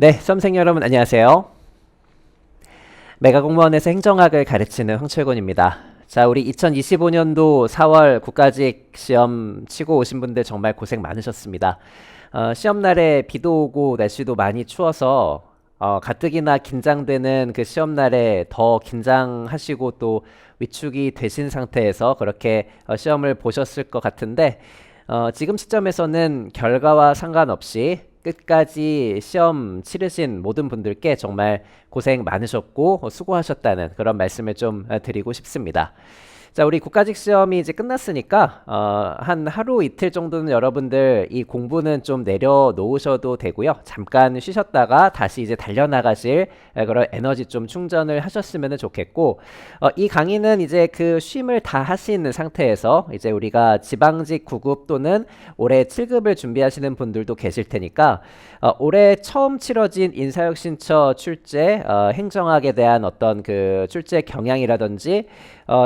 네, 수험생 여러분 안녕하세요. 메가공무원에서 행정학을 가르치는 황철곤입니다. 자, 우리 2025년도 4월 국가직 시험 치고 오신 분들 정말 고생 많으셨습니다. 시험 날에 비도 오고 날씨도 많이 추워서 가뜩이나 긴장되는 그 시험 날에 더 긴장하시고 또 위축이 되신 상태에서 그렇게 시험을 보셨을 것 같은데 지금 시점에서는 결과와 상관없이 끝까지 시험 치르신 모든 분들께 정말 고생 많으셨고 수고하셨다는 그런 말씀을 좀 드리고 싶습니다. 자, 우리 국가직 시험이 이제 끝났으니까 한 하루 이틀 정도는 여러분들 이 공부는 좀 내려놓으셔도 되고요. 잠깐 쉬셨다가 다시 이제 달려나가실 그런 에너지 좀 충전을 하셨으면 좋겠고 이 강의는 이제 그 쉼을 다 하신 상태에서 이제 우리가 지방직 9급 또는 올해 7급을 준비하시는 분들도 계실 테니까 올해 처음 치러진 인사혁신처 출제 행정학에 대한 어떤 그 출제 경향이라든지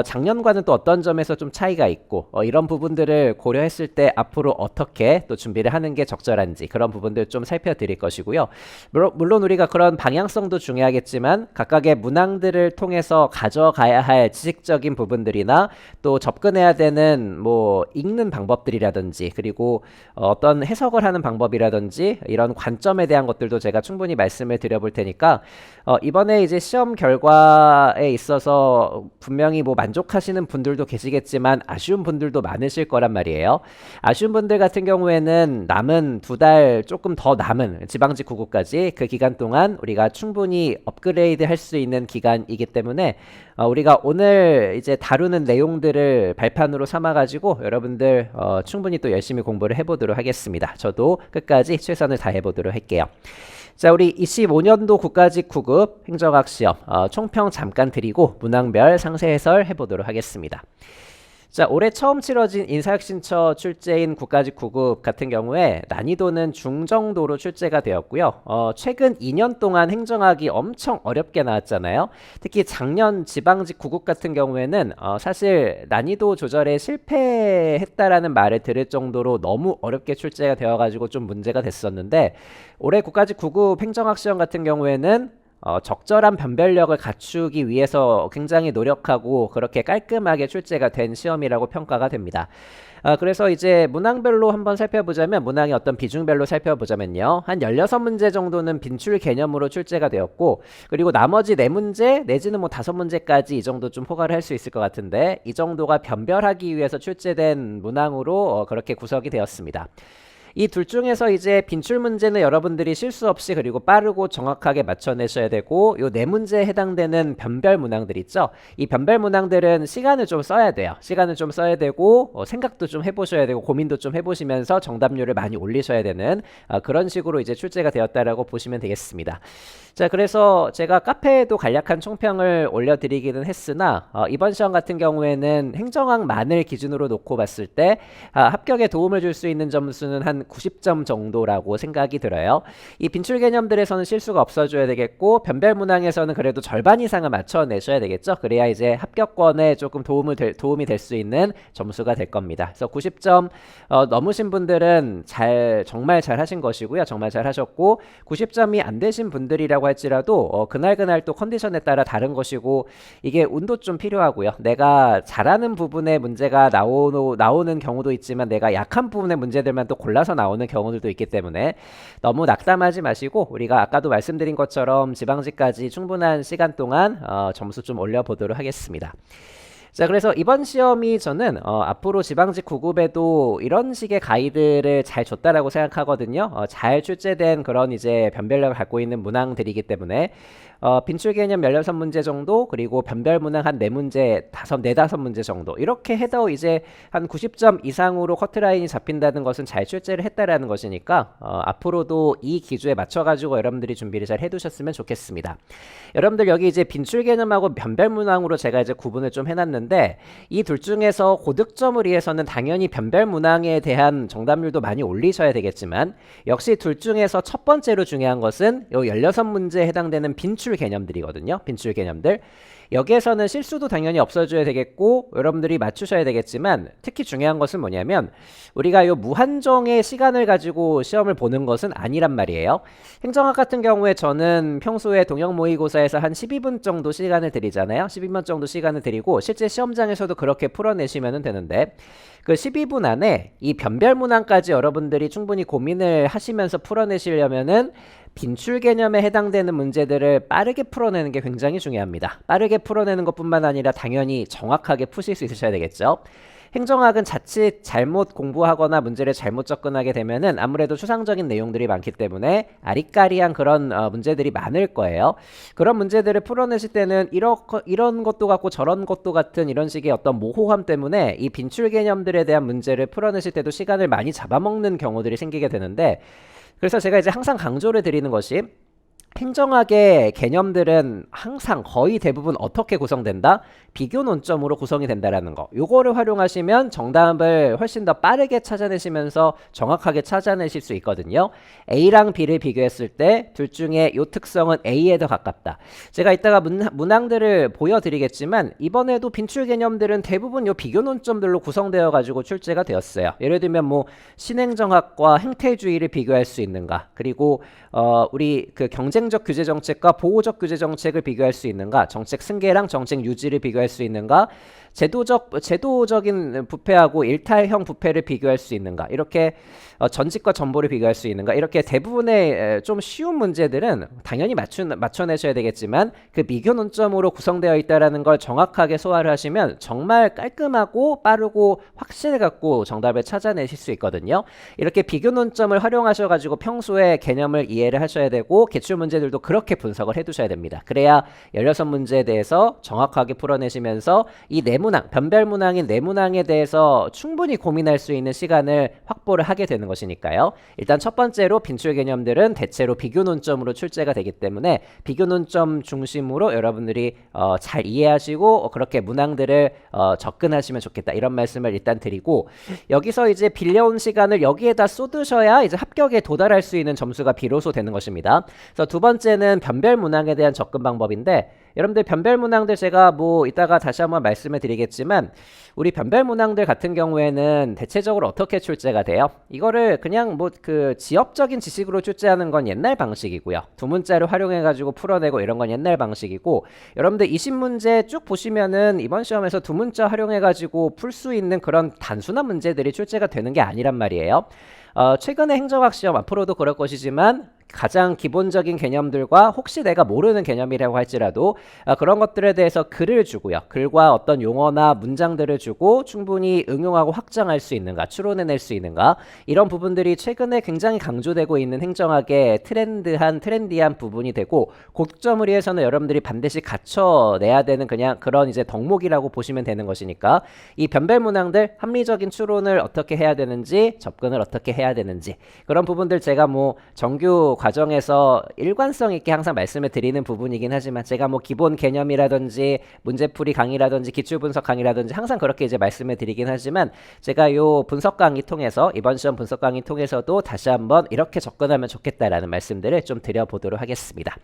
작년과는 또 어떤 점에서 좀 차이가 있고 이런 부분들을 고려했을 때 앞으로 어떻게 또 준비를 하는 게 적절한지 그런 부분들 좀 살펴드릴 것이고요. 물론 우리가 그런 방향성도 중요하겠지만 각각의 문항들을 통해서 가져가야 할 지식적인 부분들이나 또 접근해야 되는 뭐 읽는 방법들이라든지 그리고 어떤 해석을 하는 방법이라든지 이런 관점에 대한 것들도 제가 충분히 말씀을 드려볼 테니까 이번에 이제 시험 결과에 있어서 분명히 뭐 만족하시는 분들도 계시겠지만 아쉬운 분들도 많으실 거란 말이에요. 아쉬운 분들 같은 경우에는 남은 2달 조금 더 남은 지방직 9급까지 그 기간 동안 우리가 충분히 업그레이드 할 수 있는 기간이기 때문에 우리가 오늘 이제 다루는 내용들을 발판으로 삼아가지고 여러분들 충분히 또 열심히 공부를 해보도록 하겠습니다. 저도 끝까지 최선을 다해보도록 할게요. 자, 우리 25년도 국가직 9급 행정학 시험 총평 잠깐 드리고 문항별 상세 해설 해보도록 하겠습니다. 자, 올해 처음 치러진 인사혁신처 출제인 국가직 9급 같은 경우에 난이도는 중정도로 출제가 되었고요. 최근 2년 동안 행정학이 엄청 어렵게 나왔잖아요. 특히 작년 지방직 9급 같은 경우에는 사실 난이도 조절에 실패했다라는 말을 들을 정도로 너무 어렵게 출제가 되어가지고 좀 문제가 됐었는데 올해 국가직 9급 행정학 시험 같은 경우에는 적절한 변별력을 갖추기 위해서 굉장히 노력하고 그렇게 깔끔하게 출제가 된 시험이라고 평가가 됩니다. 그래서 이제 문항별로 한번 살펴보자면 문항의 어떤 비중별로 살펴보자면요. 한 16문제 정도는 빈출 개념으로 출제가 되었고 그리고 나머지 4문제 내지는 뭐 5문제까지 이 정도 좀 포괄을 할 수 있을 것 같은데 이 정도가 변별하기 위해서 출제된 문항으로 그렇게 구성이 되었습니다. 이 둘 중에서 이제 빈출 문제는 여러분들이 실수 없이 그리고 빠르고 정확하게 맞춰내셔야 되고 요 4문제에 해당되는 변별 문항들 있죠. 이 변별 문항들은 시간을 좀 써야 돼요. 시간을 좀 써야 되고 생각도 좀 해보셔야 되고 고민도 좀 해보시면서 정답률을 많이 올리셔야 되는 그런 식으로 이제 출제가 되었다라고 보시면 되겠습니다. 자, 그래서 제가 카페에도 간략한 총평을 올려드리기는 했으나 이번 시험 같은 경우에는 행정학만을 기준으로 놓고 봤을 때 합격에 도움을 줄 수 있는 점수는 한 90점 정도라고 생각이 들어요. 이 빈출 개념들에서는 실수가 없어줘야 되겠고 변별 문항에서는 그래도 절반 이상을 맞춰내셔야 되겠죠. 그래야 이제 합격권에 조금 도움이 될 수 있는 점수가 될 겁니다. 그래서 90점 넘으신 분들은 정말 잘 하신 것이고요. 정말 잘 하셨고 90점이 안 되신 분들이라고 할지라도 그날 또 컨디션에 따라 다른 것이고 이게 운도 좀 필요하고요. 내가 잘하는 부분에 문제가 나오는 경우도 있지만 내가 약한 부분의 문제들만 또 골라서 나오는 경우들도 있기 때문에 너무 낙담하지 마시고 우리가 아까도 말씀드린 것처럼 지방직까지 충분한 시간 동안 점수 좀 올려보도록 하겠습니다. 자, 그래서 이번 시험이 저는 앞으로 지방직 9급에도 이런 식의 가이드를 잘 줬다라고 생각하거든요. 잘 출제된 그런 이제 변별력을 갖고 있는 문항들이기 때문에 빈출 개념 16문제 정도 그리고 변별 문항 한 4문제, 4-5문제 정도 이렇게 해도 이제 한 90점 이상으로 커트라인이 잡힌다는 것은 잘 출제를 했다라는 것이니까 앞으로도 이 기조에 맞춰가지고 여러분들이 준비를 잘 해두셨으면 좋겠습니다. 여러분들 여기 이제 빈출 개념하고 변별 문항으로 제가 이제 구분을 좀 해놨는데 있는데 이 둘 중에서 고득점을 위해서는 당연히 변별 문항에 대한 정답률도 많이 올리셔야 되겠지만 역시 둘 중에서 첫 번째로 중요한 것은 요 16문제에 해당되는 빈출 개념들이거든요. 빈출 개념들. 여기에서는 실수도 당연히 없어줘야 되겠고 여러분들이 맞추셔야 되겠지만 특히 중요한 것은 뭐냐면 우리가 요 무한정의 시간을 가지고 시험을 보는 것은 아니란 말이에요. 행정학 같은 경우에 저는 평소에 동형 모의고사에서 한 12분 정도 시간을 드리잖아요. 12분 정도 시간을 드리고 실제 시험장에서도 그렇게 풀어내시면 되는데 그 12분 안에 이 변별 문항까지 여러분들이 충분히 고민을 하시면서 풀어내시려면은 빈출 개념에 해당되는 문제들을 빠르게 풀어내는 게 굉장히 중요합니다. 빠르게 풀어내는 것뿐만 아니라 당연히 정확하게 푸실 수 있으셔야 되겠죠. 행정학은 자칫 잘못 공부하거나 문제를 잘못 접근하게 되면은 아무래도 추상적인 내용들이 많기 때문에 아리까리한 그런 문제들이 많을 거예요. 그런 문제들을 풀어내실 때는 이런 것도 같고 저런 것도 같은 이런 식의 어떤 모호함 때문에 이 빈출 개념들에 대한 문제를 풀어내실 때도 시간을 많이 잡아먹는 경우들이 생기게 되는데 그래서 제가 이제 항상 강조를 드리는 것이 행정학의 개념들은 항상 거의 대부분 어떻게 구성된다? 비교 논점으로 구성이 된다라는 거. 요거를 활용하시면 정답을 훨씬 더 빠르게 찾아내시면서 정확하게 찾아내실 수 있거든요. A랑 B를 비교했을 때 둘 중에 요 특성은 A에 더 가깝다. 제가 이따가 문항들을 보여드리겠지만 이번에도 빈출 개념들은 대부분 요 비교 논점들로 구성되어 가지고 출제가 되었어요. 예를 들면 뭐 신행정학과 행태주의를 비교할 수 있는가? 그리고 우리 그 경쟁적 규제 정책과 보호적 규제 정책을 비교할 수 있는가? 정책 승계랑 정책 유지를 비교할 수 있는가? 제도적인 부패하고 일탈형 부패를 비교할 수 있는가? 이렇게 전직과 전보를 비교할 수 있는가? 이렇게 대부분의 좀 쉬운 문제들은 당연히 맞춰내셔야 되겠지만 그 비교 논점으로 구성되어 있다는 걸 정확하게 소화를 하시면 정말 깔끔하고 빠르고 확신을 갖고 정답을 찾아내실 수 있거든요. 이렇게 비교 논점을 활용하셔가지고 평소에 개념을 이해를 하셔야 되고 기출 문제들도 그렇게 분석을 해두셔야 됩니다. 그래야 16문제에 대해서 정확하게 풀어내시면서 이 내문항, 변별 문항인 내문항에 대해서 충분히 고민할 수 있는 시간을 확보를 하게 되는 것이니까요. 일단 첫 번째로 빈출 개념들은 대체로 비교 논점으로 출제가 되기 때문에 비교 논점 중심으로 여러분들이 잘 이해하시고 그렇게 문항들을 접근하시면 좋겠다. 이런 말씀을 일단 드리고 여기서 이제 빌려온 시간을 여기에다 쏟으셔야 이제 합격에 도달할 수 있는 점수가 비로소 되는 것입니다. 그래서 두 번째는 변별 문항에 대한 접근 방법인데 여러분들 변별 문항들 제가 뭐 이따가 다시 한번 말씀을 드리겠지만 우리 변별 문항들 같은 경우에는 대체적으로 어떻게 출제가 돼요? 이거를 그냥 뭐 그 지엽적인 지식으로 출제하는 건 옛날 방식이고요. 두 문자를 활용해 가지고 풀어내고 이런 건 옛날 방식이고 여러분들 20문제 쭉 보시면은 이번 시험에서 두 문자 활용해 가지고 풀 수 있는 그런 단순한 문제들이 출제가 되는 게 아니란 말이에요. 최근의 행정학 시험 앞으로도 그럴 것이지만 가장 기본적인 개념들과 혹시 내가 모르는 개념이라고 할지라도 그런 것들에 대해서 글을 주고요. 글과 어떤 용어나 문장들을 주고 충분히 응용하고 확장할 수 있는가, 추론해낼 수 있는가 이런 부분들이 최근에 굉장히 강조되고 있는 행정학의 트렌디한 부분이 되고 고득점을 위해서는 여러분들이 반드시 갖춰내야 되는 그냥 그런 이제 덕목이라고 보시면 되는 것이니까 이 변별 문항들 합리적인 추론을 어떻게 해야 되는지 접근을 어떻게 해야 되는지 그런 부분들 제가 뭐 정규 과정에서 일관성 있게 항상 말씀을 드리는 부분이긴 하지만 제가 뭐 기본 개념이라든지 문제풀이 강의라든지 기출분석 강의라든지 항상 그렇게 이제 말씀을 드리긴 하지만 제가 요 분석 강의 통해서 이번 시험 분석 강의 통해서도 다시 한번 이렇게 접근하면 좋겠다라는 말씀들을 좀 드려보도록 하겠습니다.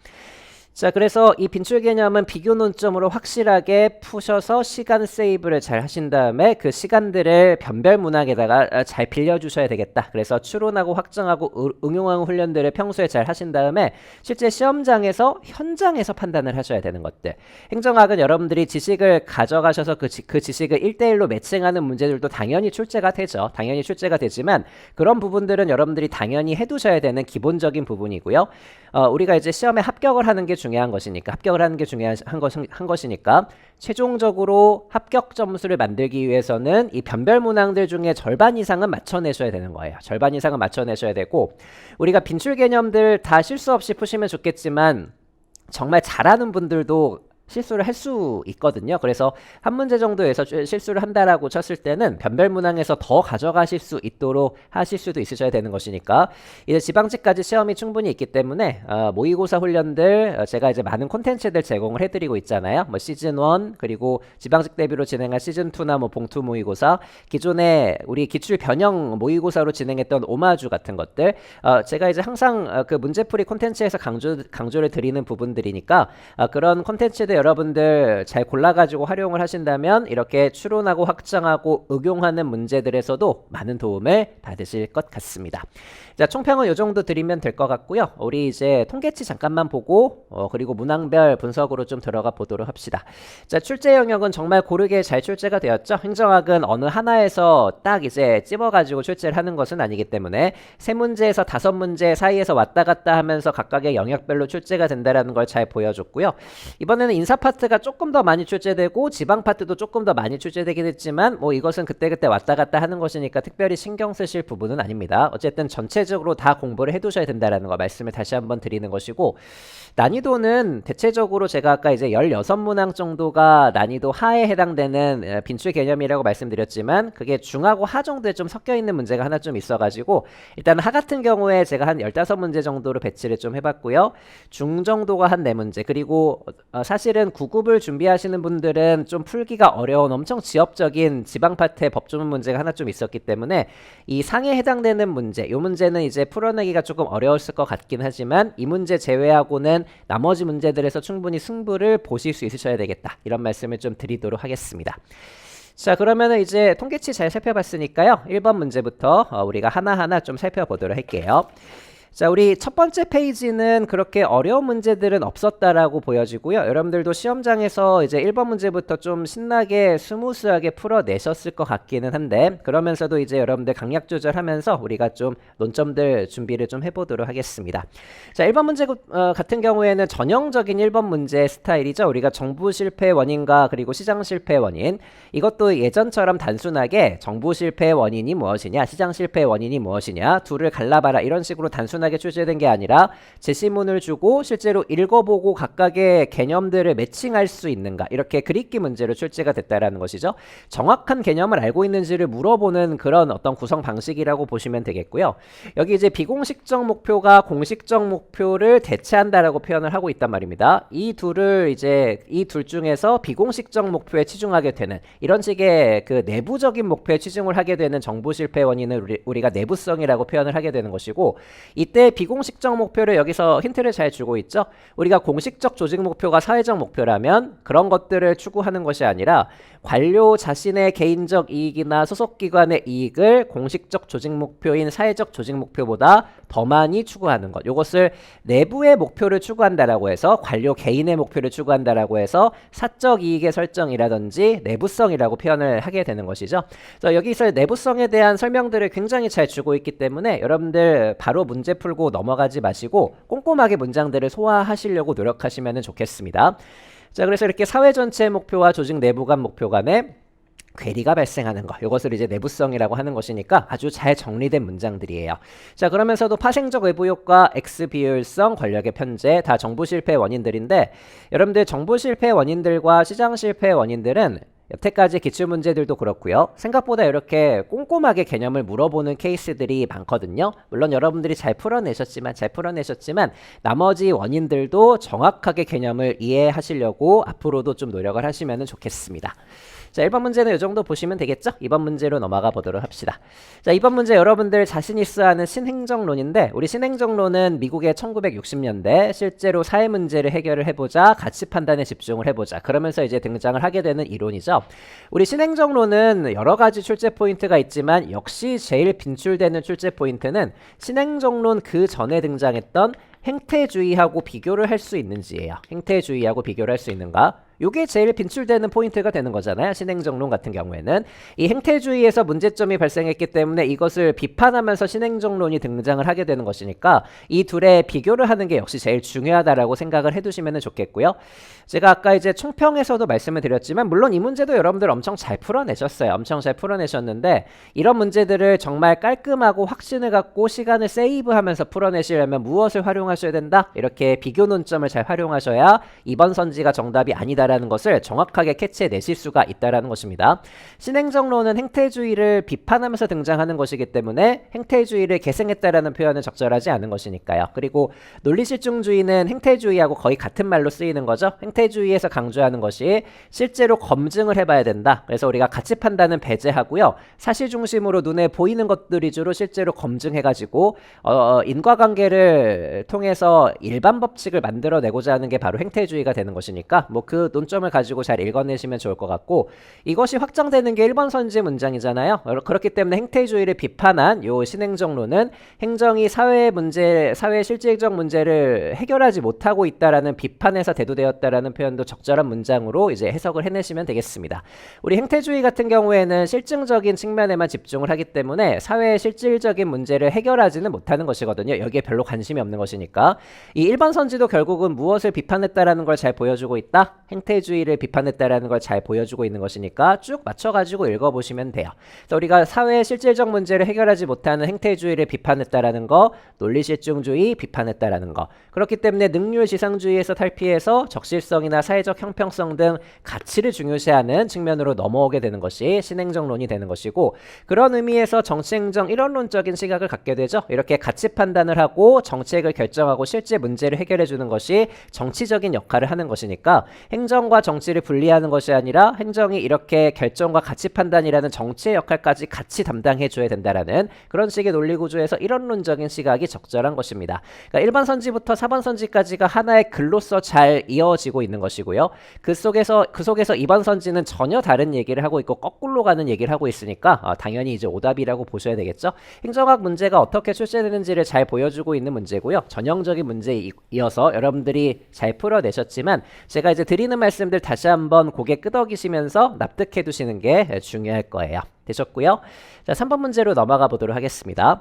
자, 그래서 이 빈출 개념은 비교 논점으로 확실하게 푸셔서 시간 세이브를 잘 하신 다음에 그 시간들을 변별 문항에다가 잘 빌려주셔야 되겠다. 그래서 추론하고 확정하고 응용하는 훈련들을 평소에 잘 하신 다음에 실제 시험장에서 현장에서 판단을 하셔야 되는 것들. 행정학은 여러분들이 지식을 가져가셔서 그 지식을 1대1로 매칭하는 문제들도 당연히 출제가 되죠. 당연히 출제가 되지만 그런 부분들은 여러분들이 당연히 해두셔야 되는 기본적인 부분이고요. 우리가 이제 시험에 합격을 하는 게 중요한 것이니까 합격을 하는 게 중요한 것이니까 최종적으로 합격 점수를 만들기 위해서는 이 변별 문항들 중에 절반 이상은 맞춰내셔야 되는 거예요. 절반 이상은 맞춰내셔야 되고 우리가 빈출 개념들 다 실수 없이 푸시면 좋겠지만 정말 잘하는 분들도 실수를 할 수 있거든요. 그래서 한 문제 정도에서 실수를 한다라고 쳤을 때는 변별 문항에서 더 가져가실 수 있도록 하실 수도 있으셔야 되는 것이니까 이제 지방직까지 시험이 충분히 있기 때문에 모의고사 훈련들 제가 이제 많은 콘텐츠들 제공을 해드리고 있잖아요. 뭐 시즌 1 그리고 지방직 대비로 진행한 시즌 2나 뭐 봉투 모의고사 기존에 우리 기출 변형 모의고사로 진행했던 오마주 같은 것들 제가 이제 항상 그 문제풀이 콘텐츠에서 강조를 드리는 부분들이니까 그런 콘텐츠들 여러분들 잘 골라가지고 활용을 하신다면 이렇게 추론하고 확장하고 응용하는 문제들에서도 많은 도움을 받으실 것 같습니다. 자, 총평은 이 정도 드리면 될 것 같고요. 우리 이제 통계치 잠깐만 보고 그리고 문항별 분석으로 좀 들어가 보도록 합시다. 자, 출제 영역은 정말 고르게 잘 출제가 되었죠. 행정학은 어느 하나에서 딱 이제 찝어가지고 출제를 하는 것은 아니기 때문에 3문제에서 5문제 사이에서 왔다 갔다 하면서 각각의 영역별로 출제가 된다는 걸 잘 보여줬고요. 이번에는 인사 파트가 조금 더 많이 출제되고 지방 파트도 조금 더 많이 출제되긴 했지만 뭐 이것은 그때그때 왔다 갔다 하는 것이니까 특별히 신경 쓰실 부분은 아닙니다. 어쨌든 전체적으로 다 공부를 해두셔야 된다는 거 말씀을 다시 한번 드리는 것이고 난이도는 대체적으로 제가 아까 이제 16문항 정도가 난이도 하에 해당되는 빈출 개념이라고 말씀드렸지만 그게 중하고 하 정도에 좀 섞여 있는 문제가 하나 좀 있어가지고 일단 하 같은 경우에 제가 한 15문제 정도로 배치를 좀 해봤고요. 중 정도가 한 4문제 그리고 사실은 9급을 준비하시는 분들은 좀 풀기가 어려운 엄청 지엽적인 지방 파트의 법조문 문제가 하나 좀 있었기 때문에 이 상에 해당되는 문제 이 문제는 이제 풀어내기가 조금 어려웠을 것 같긴 하지만 이 문제 제외하고는 나머지 문제들에서 충분히 승부를 보실 수 있으셔야 되겠다 이런 말씀을 좀 드리도록 하겠습니다. 자, 그러면은 이제 통계치 잘 살펴봤으니까요. 1번 문제부터 우리가 하나하나 좀 살펴보도록 할게요. 자, 우리 첫 번째 페이지는 그렇게 어려운 문제들은 없었다라고 보여지고요. 여러분들도 시험장에서 이제 1번 문제부터 좀 신나게 스무스하게 풀어내셨을 것 같기는 한데 그러면서도 이제 여러분들 강약 조절하면서 우리가 좀 논점들 준비를 좀 해보도록 하겠습니다. 자, 1번 문제 같은 경우에는 전형적인 1번 문제 스타일이죠. 우리가 정부 실패 원인과 그리고 시장 실패 원인 이것도 예전처럼 단순하게 정부 실패 원인이 무엇이냐 시장 실패 원인이 무엇이냐 둘을 갈라봐라 이런 식으로 단순하게 출제된 게 아니라 제시문을 주고 실제로 읽어보고 각각의 개념들을 매칭할 수 있는가 이렇게 그리기 문제로 출제가 됐다라는 것이죠. 정확한 개념을 알고 있는지를 물어보는 그런 어떤 구성 방식이라고 보시면 되겠고요. 여기 이제 비공식적 목표가 공식적 목표를 대체한다라고 표현을 하고 있단 말입니다. 이 둘 중에서 비공식적 목표에 치중하게 되는 이런 식의 그 내부적인 목표에 치중을 하게 되는 정부 실패 원인을 우리가 내부성이라고 표현을 하게 되는 것이고 이때 비공식적 목표를 여기서 힌트를 잘 주고 있죠. 우리가 공식적 조직 목표가 사회적 목표라면 그런 것들을 추구하는 것이 아니라 관료 자신의 개인적 이익이나 소속기관의 이익을 공식적 조직 목표인 사회적 조직 목표보다 더 많이 추구하는 것. 이것을 내부의 목표를 추구한다라고 해서 관료 개인의 목표를 추구한다라고 해서 사적 이익의 설정이라든지 내부성이라고 표현을 하게 되는 것이죠. 그래서 여기서 내부성에 대한 설명들을 굉장히 잘 주고 있기 때문에 여러분들 바로 문제 풀고 넘어가지 마시고 꼼꼼하게 문장들을 소화하시려고 노력하시면 좋겠습니다. 자, 그래서 이렇게 사회 전체의 목표와 조직 내부 간 목표 간에 괴리가 발생하는 것 이것을 이제 내부성이라고 하는 것이니까 아주 잘 정리된 문장들이에요. 자, 그러면서도 파생적 외부 효과, X 비효율성, 권력의 편제 다 정부 실패 원인들인데 여러분들 정부 실패 원인들과 시장 실패 원인들은 여태까지 기출문제들도 그렇고요. 생각보다 이렇게 꼼꼼하게 개념을 물어보는 케이스들이 많거든요. 물론 여러분들이 잘 풀어내셨지만 나머지 원인들도 정확하게 개념을 이해하시려고 앞으로도 좀 노력을 하시면 좋겠습니다. 자, 1번 문제는 이 정도 보시면 되겠죠? 2번 문제로 넘어가 보도록 합시다. 자, 2번 문제 여러분들 자신 있어 하는 신행정론인데 우리 신행정론은 미국의 1960년대 실제로 사회 문제를 해결을 해보자 가치 판단에 집중을 해보자 그러면서 이제 등장을 하게 되는 이론이죠. 우리 신행정론은 여러 가지 출제 포인트가 있지만 역시 제일 빈출되는 출제 포인트는 신행정론 그 전에 등장했던 행태주의하고 비교를 할 수 있는지예요. 행태주의하고 비교를 할 수 있는가? 요게 제일 빈출되는 포인트가 되는 거잖아요. 신행정론 같은 경우에는 이 행태주의에서 문제점이 발생했기 때문에 이것을 비판하면서 신행정론이 등장을 하게 되는 것이니까 이 둘의 비교를 하는 게 역시 제일 중요하다라고 생각을 해두시면 좋겠고요. 제가 아까 이제 총평에서도 말씀을 드렸지만 물론 이 문제도 여러분들 엄청 잘 풀어내셨어요. 엄청 잘 풀어내셨는데 이런 문제들을 정말 깔끔하고 확신을 갖고 시간을 세이브하면서 풀어내시려면 무엇을 활용하셔야 된다? 이렇게 비교 논점을 잘 활용하셔야 이번 선지가 정답이 아니다라는 것을 정확하게 캐치해내실 수가 있다라는 것입니다. 신행정론은 행태주의를 비판하면서 등장하는 것이기 때문에 행태주의를 계승했다라는 표현은 적절하지 않은 것이니까요. 그리고 논리실증주의는 행태주의하고 거의 같은 말로 쓰이는 거죠. 행태주의에서 강조하는 것이 실제로 검증을 해봐야 된다. 그래서 우리가 가치 판단은 배제하고요. 사실 중심으로 눈에 보이는 것들 위주로 실제로 검증해가지고 인과관계를 통해서 일반 법칙을 만들어내고자 하는 게 바로 행태주의가 되는 것이니까 뭐 그 논점을 가지고 잘 읽어내시면 좋을 것 같고 이것이 확정되는 게 1번 선지 문장이잖아요. 그렇기 때문에 행태주의를 비판한 요 신행정론은 행정이 사회 실질적 문제를 해결하지 못하고 있다라는 비판에서 대두되었다라는 표현도 적절한 문장으로 이제 해석을 해내시면 되겠습니다. 우리 행태주의 같은 경우에는 실증적인 측면에만 집중을 하기 때문에 사회의 실질적인 문제를 해결하지는 못하는 것이거든요. 여기에 별로 관심이 없는 것이니까 이 1번 선지도 결국은 무엇을 비판했다라는 걸 잘 보여주고 있다? 행태주의를 비판했다라는 걸 잘 보여주고 있는 것이니까 쭉 맞춰가지고 읽어보시면 돼요. 그래서 우리가 사회의 실질적 문제를 해결하지 못하는 행태주의를 비판했다라는 거, 논리실증주의 비판했다라는 거. 그렇기 때문에 능률지상주의에서 탈피해서 적실성이나 사회적 형평성 등 가치를 중요시하는 측면으로 넘어오게 되는 것이 신행정론이 되는 것이고 그런 의미에서 정치행정 이론론적인 시각을 갖게 되죠. 이렇게 가치 판단을 하고 정책을 결정하고 실제 문제를 해결해 주는 것이 정치적인 역할을 하는 것이니까 행정과 정치를 분리하는 것이 아니라 행정이 이렇게 결정과 가치 판단이라는 정치의 역할까지 같이 담당해 줘야 된다라는 그런 식의 논리 구조에서 이론론적인 시각이 적절한 것입니다. 그러니까 1번 선지부터 4번 선지까지가 하나의 글로서 잘 이어지고 있는 것이고요. 그 속에서 2번 선지는 전혀 다른 얘기를 하고 있고 거꾸로 가는 얘기를 하고 있으니까 당연히 이제 오답이라고 보셔야 되겠죠. 행정학 문제가 어떻게 출제되는지를 잘 보여주고 있는 문제고요. 전형적인 문제이어서 여러분들이 잘 풀어내셨지만 제가 이제 드리는 말씀들 다시 한번 고개 끄덕이시면서 납득해 두시는 게 중요할 거예요. 되셨고요. 자, 3번 문제로 넘어가 보도록 하겠습니다.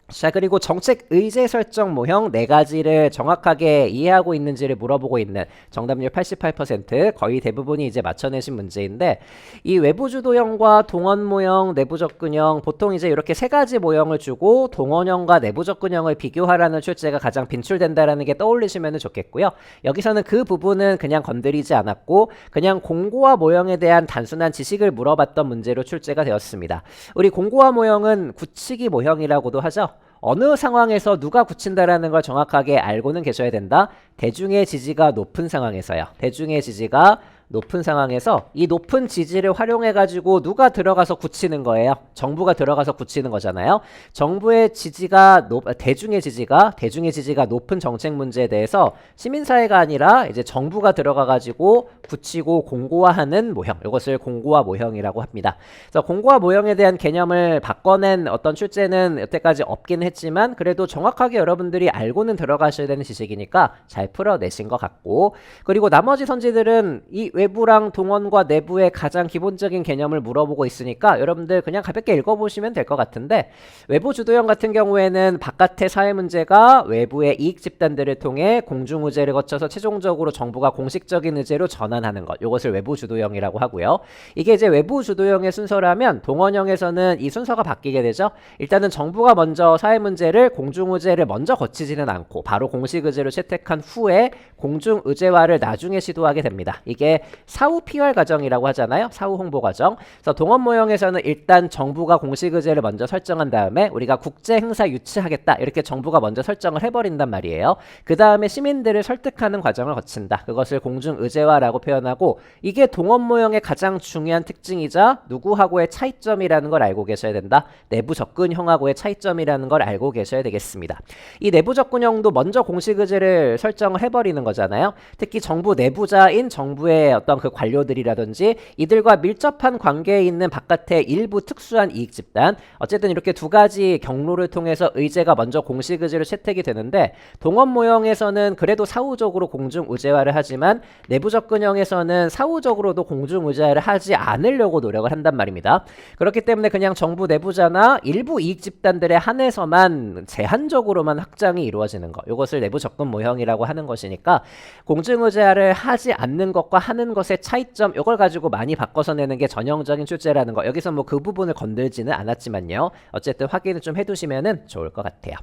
자, 그리고 정책 의제 설정 모형 4가지를 정확하게 이해하고 있는지를 물어보고 있는 정답률 88%, 거의 대부분이 이제 맞춰내신 문제인데 이 외부 주도형과 동원 모형, 내부 접근형 보통 이제 이렇게 3가지 모형을 주고 동원형과 내부 접근형을 비교하라는 출제가 가장 빈출된다라는 게 떠올리시면 좋겠고요. 여기서는 그 부분은 그냥 건드리지 않았고 그냥 공고화 모형에 대한 단순한 지식을 물어봤던 문제로 출제가 되었습니다. 우리 공고화 모형은 굳히기 모형이라고도 하죠. 어느 상황에서 누가 굳힌다라는 걸 정확하게 알고는 계셔야 된다. 대중의 지지가 높은 상황에서요. 대중의 지지가 높은 상황에서 이 높은 지지를 활용해 가지고 누가 들어가서 굳히는 거예요. 정부가 들어가서 굳히는 거잖아요. 정부의 지지가 대중의 지지가 높은 정책 문제에 대해서 시민사회가 아니라 이제 정부가 들어가 가지고 굳히고 공고화하는 모형. 이것을 공고화 모형이라고 합니다. 그래서 공고화 모형에 대한 개념을 바꿔낸 어떤 출제는 여태까지 없긴 했지만 그래도 정확하게 여러분들이 알고는 들어가셔야 되는 지식이니까 잘 풀어내신 것 같고 그리고 나머지 선지들은 이 외부랑 동원과 내부의 가장 기본적인 개념을 물어보고 있으니까 여러분들 그냥 가볍게 읽어보시면 될 것 같은데 외부 주도형 같은 경우에는 바깥의 사회 문제가 외부의 이익 집단들을 통해 공중 의제를 거쳐서 최종적으로 정부가 공식적인 의제로 전환하는 것 이것을 외부 주도형이라고 하고요. 이게 이제 외부 주도형의 순서라면 동원형에서는 이 순서가 바뀌게 되죠. 일단은 정부가 먼저 사회 문제를 공중 의제를 먼저 거치지는 않고 바로 공식 의제로 채택한 후에 공중 의제화를 나중에 시도하게 됩니다. 이게 사후 PR 과정이라고 하잖아요. 사후 홍보 과정. 그래서 동원 모형에서는 일단 정부가 공식 의제를 먼저 설정한 다음에 우리가 국제 행사 유치하겠다. 이렇게 정부가 먼저 설정을 해버린단 말이에요. 그 다음에 시민들을 설득하는 과정을 거친다. 그것을 공중 의제화라고 표현하고 이게 동원 모형의 가장 중요한 특징이자 누구하고의 차이점이라는 걸 알고 계셔야 된다. 내부 접근형하고의 차이점이라는 걸 알고 계셔야 되겠습니다. 이 내부 접근형도 먼저 공식 의제를 설정을 해버리는 거잖아요. 특히 정부 내부자인 정부의 어떤 그 관료들이라든지 이들과 밀접한 관계에 있는 바깥의 일부 특수한 이익 집단, 어쨌든 이렇게 두 가지 경로를 통해서 의제가 먼저 공식 의제로 채택이 되는데, 동원 모형에서는 그래도 사후적으로 공중 의제화를 하지만 내부 접근형에서는 사후적으로도 공중 의제화를 하지 않으려고 노력을 한단 말입니다. 그렇기 때문에 그냥 정부 내부자나 일부 이익 집단들에 한해서만 제한적으로만 확장이 이루어지는 것, 이것을 내부 접근 모형이라고 하는 것이니까 공중 의제화를 하지 않는 것과 하는 것의 차이점, 이걸 가지고 많이 바꿔서 내는 게 전형적인 출제라는 거. 여기서 뭐 그 부분을 건들지는 않았지만요. 어쨌든 확인을 좀 해두시면 좋을 것 같아요.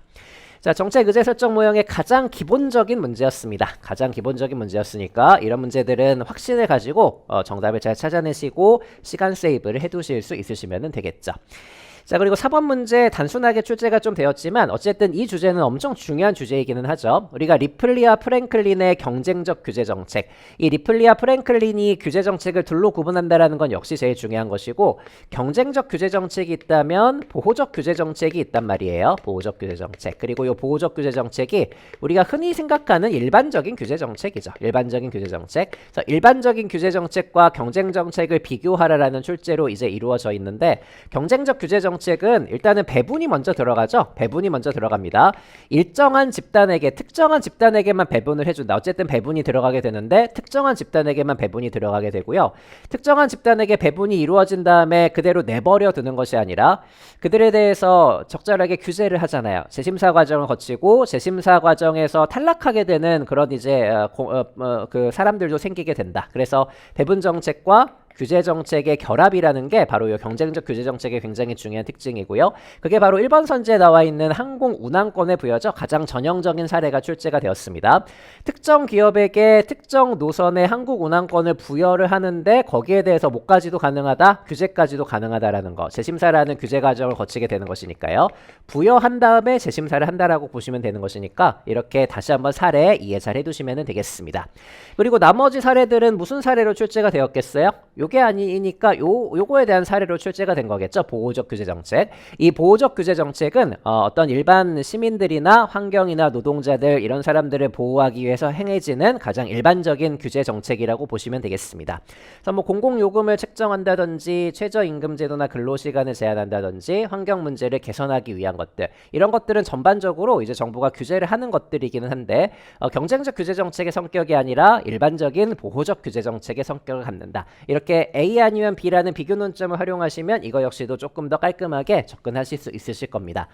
자, 정책 의제 설정 모형의 가장 기본적인 문제였습니다. 가장 기본적인 문제였으니까 이런 문제들은 확신을 가지고 정답을 잘 찾아내시고 시간 세이브를 해두실 수 있으시면 되겠죠. 자, 그리고 4번 문제 단순하게 출제가 좀 되었지만 어쨌든 이 주제는 엄청 중요한 주제이기는 하죠. 우리가 리플리와 프랭클린의 경쟁적 규제 정책, 이 리플리와 프랭클린이 규제 정책을 둘로 구분한다라는 건 역시 제일 중요한 것이고, 경쟁적 규제 정책이 있다면 보호적 규제 정책이 있단 말이에요. 보호적 규제 정책. 그리고 이 보호적 규제 정책이 우리가 흔히 생각하는 일반적인 규제 정책이죠. 일반적인 규제 정책. 그래서 일반적인 규제 정책과 경쟁 정책을 비교하라라는 출제로 이제 이루어져 있는데, 경쟁적 규제 정책은 일단은 배분이 먼저 들어가죠. 배분이 먼저 들어갑니다. 일정한 집단에게, 특정한 집단에게만 배분을 해준다. 어쨌든 배분이 들어가게 되는데 특정한 집단에게만 배분이 들어가게 되고요. 특정한 집단에게 배분이 이루어진 다음에 그대로 내버려 두는 것이 아니라 그들에 대해서 적절하게 규제를 하잖아요. 재심사 과정을 거치고 재심사 과정에서 탈락하게 되는 그런 이제 그 사람들도 생기게 된다. 그래서 배분 정책과 규제 정책의 결합이라는 게 바로 이 경쟁적 규제 정책의 굉장히 중요한 특징이고요. 그게 바로 1번 선지에 나와 있는 항공 운항권에 부여져 가장 전형적인 사례가 출제가 되었습니다. 특정 기업에게 특정 노선의 항공 운항권을 부여를 하는데 거기에 대해서 뭐까지도 가능하다, 규제까지도 가능하다라는 거. 재심사라는 규제 과정을 거치게 되는 것이니까요. 부여한 다음에 재심사를 한다라고 보시면 되는 것이니까 이렇게 다시 한번 사례 이해 잘 해두시면 되겠습니다. 그리고 나머지 사례들은 무슨 사례로 출제가 되었겠어요? 요게 아니니까 요거에 대한 사례로 출제가 된 거겠죠. 보호적 규제 정책. 이 보호적 규제 정책은 어떤 일반 시민들이나 환경이나 노동자들 이런 사람들을 보호하기 위해서 행해지는 가장 일반적인 규제 정책이라고 보시면 되겠습니다. 그래서 뭐 공공요금을 책정한다든지 최저임금제도나 근로시간을 제한한다든지 환경 문제를 개선하기 위한 것들, 이런 것들은 전반적으로 이제 정부가 규제를 하는 것들이기는 한데 경쟁적 규제 정책의 성격이 아니라 일반적인 보호적 규제 정책의 성격을 갖는다. 이렇게 A 아니면 B라는 비교 논점을 활용하시면 이거 역시도 조금 더 깔끔하게 접근하실 수 있으실 겁니다.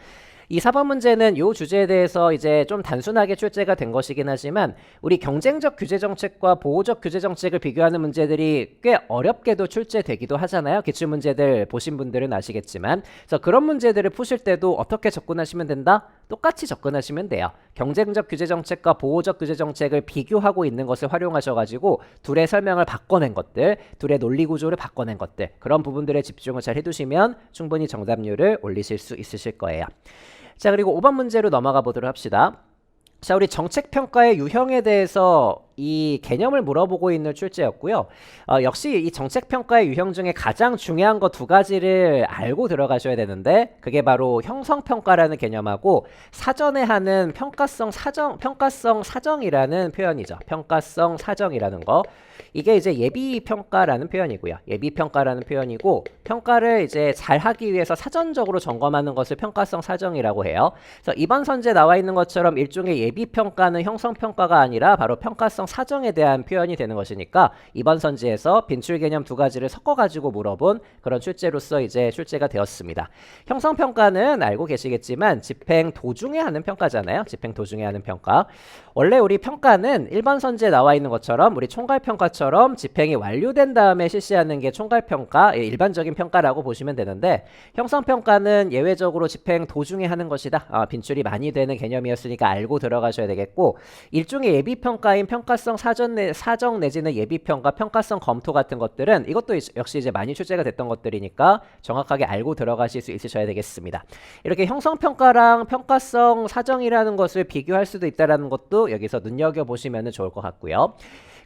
이 4번 문제는 이 주제에 대해서 이제 좀 단순하게 출제가 된 것이긴 하지만 우리 경쟁적 규제 정책과 보호적 규제 정책을 비교하는 문제들이 꽤 어렵게도 출제되기도 하잖아요. 기출 문제들 보신 분들은 아시겠지만, 그래서 그런 문제들을 푸실 때도 어떻게 접근하시면 된다? 똑같이 접근하시면 돼요. 경쟁적 규제 정책과 보호적 규제 정책을 비교하고 있는 것을 활용하셔가지고 둘의 설명을 바꿔낸 것들, 둘의 논리 구조를 바꿔낸 것들, 그런 부분들에 집중을 잘 해두시면 충분히 정답률을 올리실 수 있으실 거예요. 자, 그리고 5번 문제로 넘어가 보도록 합시다. 자, 우리 정책평가의 유형에 대해서 이 개념을 물어보고 있는 출제였고요. 역시 이 정책평가의 유형 중에 가장 중요한 거 두 가지를 알고 들어가셔야 되는데, 그게 바로 형성평가라는 개념하고 사전에 하는 평가성 사정이라는 표현이죠. 평가성 사정이라는 거. 이게 이제 예비평가라는 표현이고요. 예비평가라는 표현이고, 평가를 이제 잘 하기 위해서 사전적으로 점검하는 것을 평가성 사정이라고 해요. 그래서 이번 선지에 나와 있는 것처럼 일종의 예비평가는 형성평가가 아니라 바로 평가성 사정에 대한 표현이 되는 것이니까 이번 선지에서 빈출 개념 두 가지를 섞어가지고 물어본 그런 출제로서 이제 출제가 되었습니다. 형성평가는 알고 계시겠지만 집행 도중에 하는 평가잖아요. 집행 도중에 하는 평가. 원래 우리 평가는 1번 선지에 나와 있는 것처럼 우리 총괄평가처럼 집행이 완료된 다음에 실시하는 게 총괄평가, 일반적인 평가라고 보시면 되는데, 형성평가는 예외적으로 집행 도중에 하는 것이다. 빈출이 많이 되는 개념이었으니까 알고 들어가셔야 되겠고, 일종의 예비평가인 평가성 사정 내지는 예비평가, 평가성 검토 같은 것들은 이것도 역시 이제 많이 출제가 됐던 것들이니까 정확하게 알고 들어가실 수 있으셔야 되겠습니다. 이렇게 형성평가랑 평가성 사정이라는 것을 비교할 수도 있다는 것도 여기서 눈여겨보시면 좋을 것 같고요.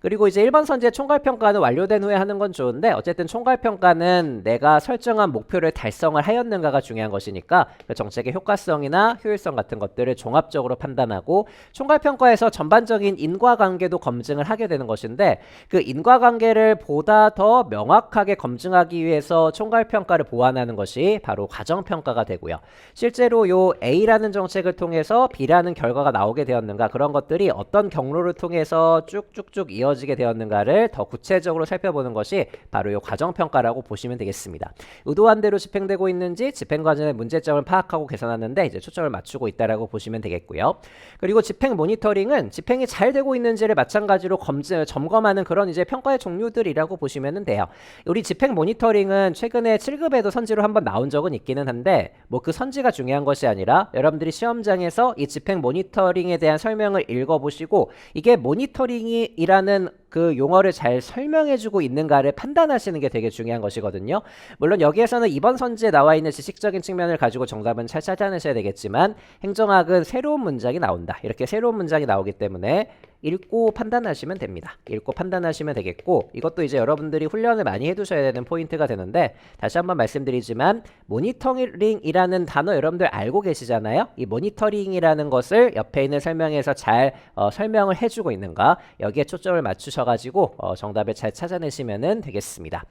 그리고 이제 1번 선지의 총괄평가는 완료된 후에 하는 건 좋은데 어쨌든 총괄평가는 내가 설정한 목표를 달성을 하였는가가 중요한 것이니까 그 정책의 효과성이나 효율성 같은 것들을 종합적으로 판단하고 총괄평가에서 전반적인 인과관계도 검증을 하게 되는 것인데 그 인과관계를 보다 더 명확하게 검증하기 위해서 총괄평가를 보완하는 것이 바로 과정평가가 되고요. 실제로 요 A라는 정책을 통해서 B라는 결과가 나오게 되었는가 그런 것들이 어떤 경로를 통해서 쭉쭉쭉 이어지게 되었는가를 더 구체적으로 살펴보는 것이 바로 요 과정평가라고 보시면 되겠습니다. 의도한 대로 집행되고 있는지 집행 과정의 문제점을 파악하고 개선하는데 이제 초점을 맞추고 있다라고 보시면 되겠고요. 그리고 집행 모니터링은 집행이 잘 되고 있는지를 마찬가지로 점검하는 그런 이제 평가의 종류들이라고 보시면 돼요. 우리 집행 모니터링은 최근에 7급에도 선지로 한번 나온 적은 있기는 한데 뭐 그 선지가 중요한 것이 아니라 여러분들이 시험장에서 이 집행 모니터링에 대한 설명을 읽어보시고 이게 모니터링이라는 그 용어를 잘 설명해주고 있는가를 판단하시는 게 되게 중요한 것이거든요. 물론 여기에서는 이번 선지에 나와 있는 지식적인 측면을 가지고 정답은 잘 찾아내셔야 되겠지만 행정학은 새로운 문장이 나온다. 이렇게 새로운 문장이 나오기 때문에 읽고 판단하시면 됩니다. 읽고 판단하시면 되겠고 이것도 이제 여러분들이 훈련을 많이 해두셔야 되는 포인트가 되는데 다시 한번 말씀드리지만 모니터링이라는 단어 여러분들 알고 계시잖아요. 이 모니터링이라는 것을 옆에 있는 설명에서 잘 설명을 해주고 있는가 여기에 초점을 맞추셔가지고 정답을 잘 찾아내시면 되겠습니다.